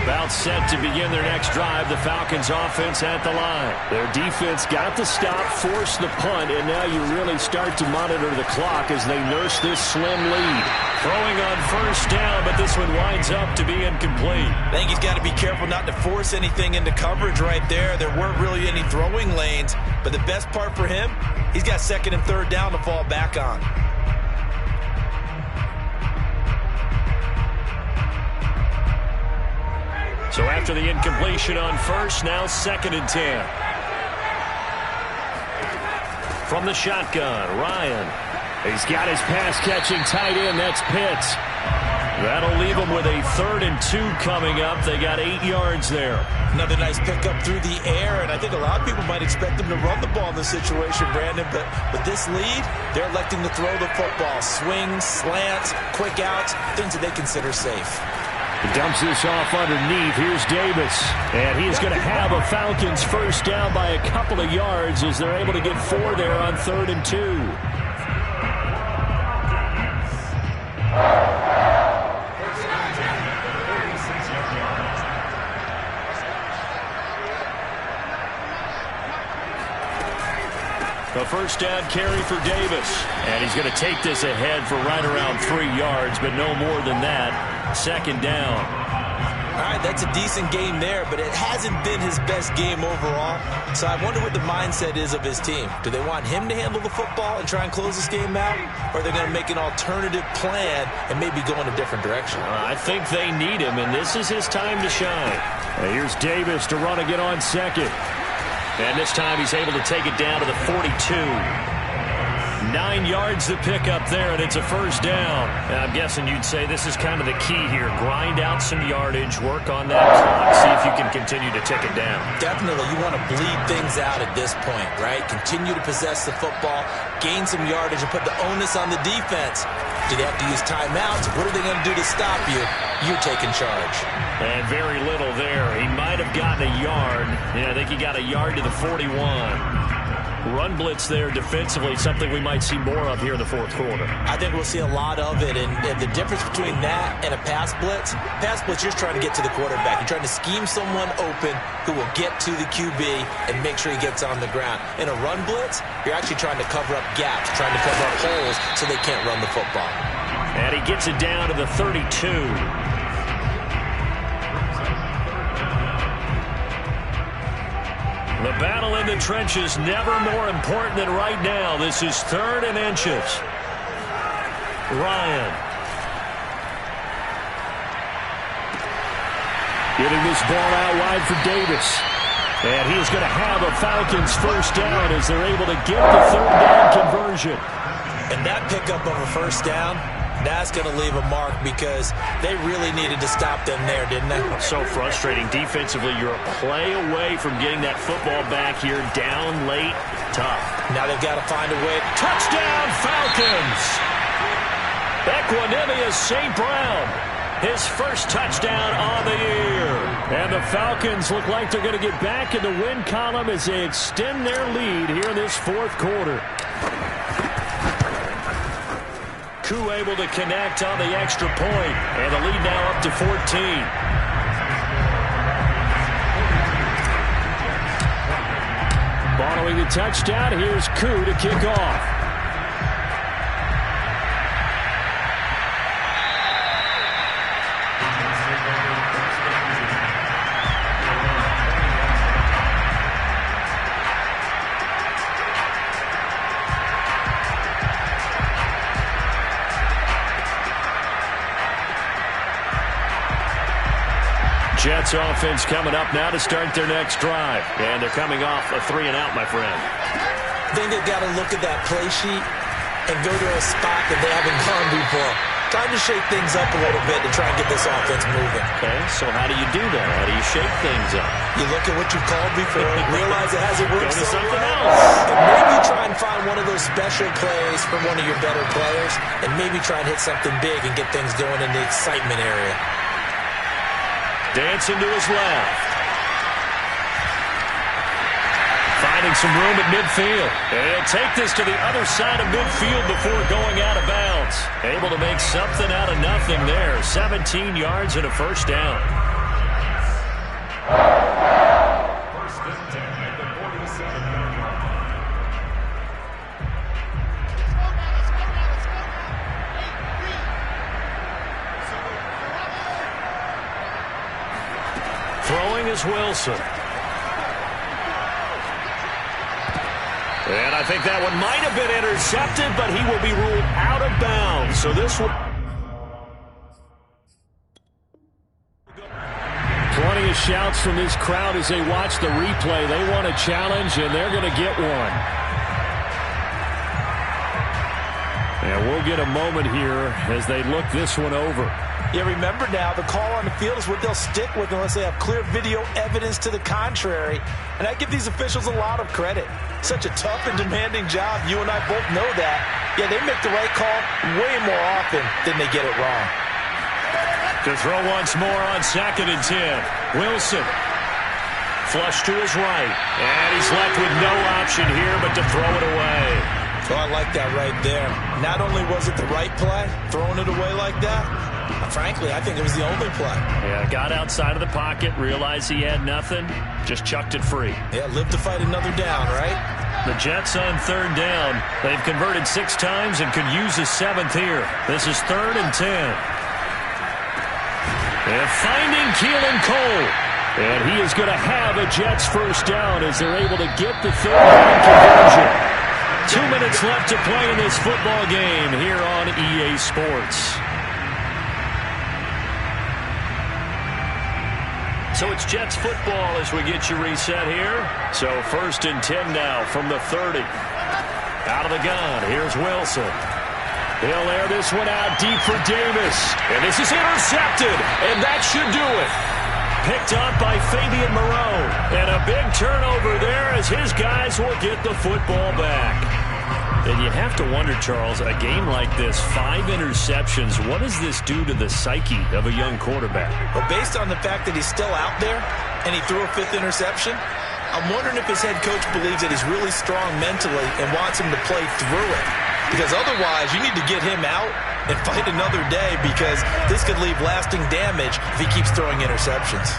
About set to begin their next drive, the Falcons offense at the line. Their defense got the stop, forced the punt, and now you really start to monitor the clock as they nurse this slim lead. Throwing on 1st down, but this one winds up to be incomplete. I think he's got to be careful not to force anything into coverage right there. There weren't really any throwing lanes, but the best part for him, he's got 2nd and 3rd down to fall back on. So after the incompletion on 1st, now 2nd and 10. From the shotgun, Ryan. He's got his pass-catching tight end. That's Pitts. That'll leave them with a 3rd and 2 coming up. They got 8 yards there. Another nice pickup through the air, and I think a lot of people might expect them to run the ball in this situation, Brandon, but with this lead, they're electing to throw the football. Swings, slants, quick outs, things that they consider safe. He dumps this off underneath. Here's Davis. And he is going to have a Falcons 1st down by a couple of yards as they're able to get 4 there on 3rd and 2. A 1st down carry for Davis. And he's going to take this ahead for right around 3 yards, but no more than that. 2nd down. All right, that's a decent game there, but it hasn't been his best game overall. So I wonder what the mindset is of his team. Do they want him to handle the football and try and close this game out? Or are they going to make an alternative plan and maybe go in a different direction? I think they need him, and this is his time to shine. And here's Davis to run again on 2nd. And this time he's able to take it down to the 42. 9 yards to pick up there, and it's a first down. And I'm guessing you'd say this is kind of the key here. Grind out some yardage, work on that clock, see if you can continue to tick it down. Definitely. You want to bleed things out at this point, right? Continue to possess the football, gain some yardage, and put the onus on the defense. Do they have to use timeouts? What are they going to do to stop you? You're taking charge. And very little there. He might have gotten a yard. Yeah, I think he got a yard to the 41. Run blitz there defensively, something we might see more of here in the fourth quarter. I think we'll see a lot of it, and the difference between that and a pass blitz, you're trying to get to the quarterback. You're trying to scheme someone open who will get to the QB and make sure he gets on the ground. In a run blitz, you're actually trying to cover up gaps, trying to cover up holes so they can't run the football. And he gets it down to the 32. The battle in the trenches never more important than right now. This is 3rd and inches. Ryan. Getting this ball out wide for Davis. And he's going to have a Falcons first down as they're able to get the 3rd down conversion. And that pickup of a first down, that's going to leave a mark because they really needed to stop them there, didn't they? So frustrating. Defensively, you're a play away from getting that football back here. Down late, tough. Now they've got to find a way. Touchdown, Falcons! Equanimous St. Brown. His first touchdown on the year. And the Falcons look like they're going to get back in the win column as they extend their lead here in this fourth quarter. Koo able to connect on the extra point, and the lead now up to 14. Following the touchdown, here's Koo to kick off. Jets offense coming up now to start their next drive. And they're coming off a 3-and-out, my friend. I think they've got to look at that play sheet and go to a spot that they haven't gone before. Time to shake things up a little bit to try and get this offense moving. Okay, so how do you do that? How do you shake things up? You look at what you've called before, realize it hasn't worked Go to so something well, else. and maybe try and find one of those special plays from one of your better players, and maybe try and hit something big and get things going in the excitement area. Dancing to his left. Finding some room at midfield. And he'll take this to the other side of midfield before going out of bounds. Able to make something out of nothing there. 17 yards and a first down. First and 10 at the 47-yard line. Throwing is Wilson. And I think that one might have been intercepted, but he will be ruled out of bounds. So this will... Plenty of shouts from this crowd as they watch the replay. They want a challenge, and they're going to get one. And we'll get a moment here as they look this one over. Yeah, remember now, the call on the field is what they'll stick with unless they have clear video evidence to the contrary. And I give these officials a lot of credit. Such a tough and demanding job. You and I both know that. Yeah, they make the right call way more often than they get it wrong. To throw once more on 2nd and 10. Wilson. Flush to his right. And he's left with no option here but to throw it away. Oh, I like that right there. Not only was it the right play, throwing it away like that, frankly, I think it was the only play. Yeah, got outside of the pocket, realized he had nothing, just chucked it free. Yeah, live to fight another down, right? The Jets on 3rd down. They've converted 6 times and could use a 7th here. This is 3rd and 10. And finding Keelan Cole. And he is going to have a Jets first down as they're able to get the 3rd down conversion. 2 minutes left to play in this football game here on EA Sports. So it's Jets football as we get you reset here. So 1st and 10 now from the 30. Out of the gun, here's Wilson. He'll air this one out deep for Davis. And this is intercepted, and that should do it. Picked up by Fabian Moreau. And a big turnover there as his guys will get the football back. And you have to wonder, Charles, a game like this, 5 interceptions, what does this do to the psyche of a young quarterback? Well, based on the fact that he's still out there and he threw a 5th interception, I'm wondering if his head coach believes that he's really strong mentally and wants him to play through it. Because otherwise, you need to get him out and fight another day, because this could leave lasting damage if he keeps throwing interceptions.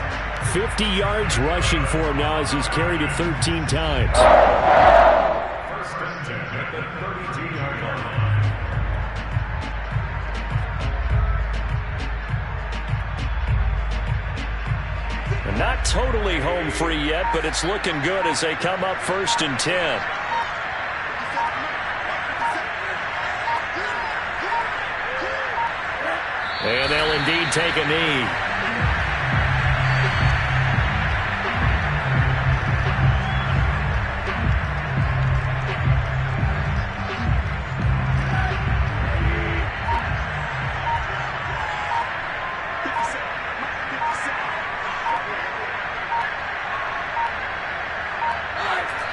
50 yards rushing for him now as he's carried it 13 times. First and 10 at the 32-yard line. And not totally home free yet, but it's looking good as they come up 1st and 10. And they'll indeed take a knee.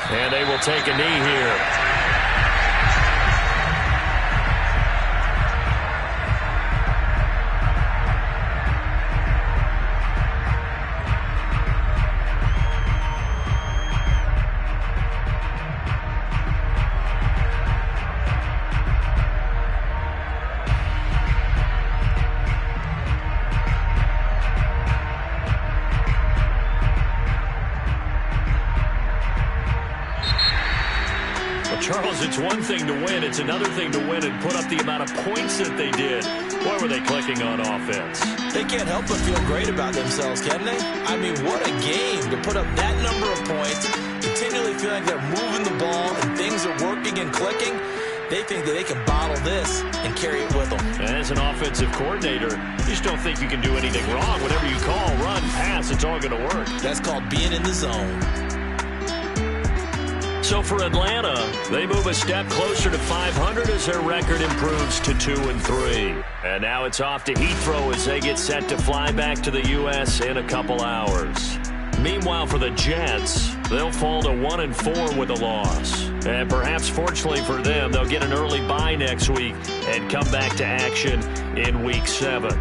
And they will take a knee here. Charles, it's one thing to win. It's another thing to win and put up the amount of points that they did. Why were they clicking on offense? They can't help but feel great about themselves, can they? I mean, what a game to put up that number of points, continually feeling like they're moving the ball and things are working and clicking. They think that they can bottle this and carry it with them. As an offensive coordinator, you just don't think you can do anything wrong. Whatever you call, run, pass, it's all going to work. That's called being in the zone. So for Atlanta, they move a step closer to 500 as their record improves to 2-3. And now it's off to Heathrow as they get set to fly back to the U.S. in a couple hours. Meanwhile, for the Jets, they'll fall to 1-4 with a loss. And perhaps fortunately for them, they'll get an early bye next week and come back to action in Week 7.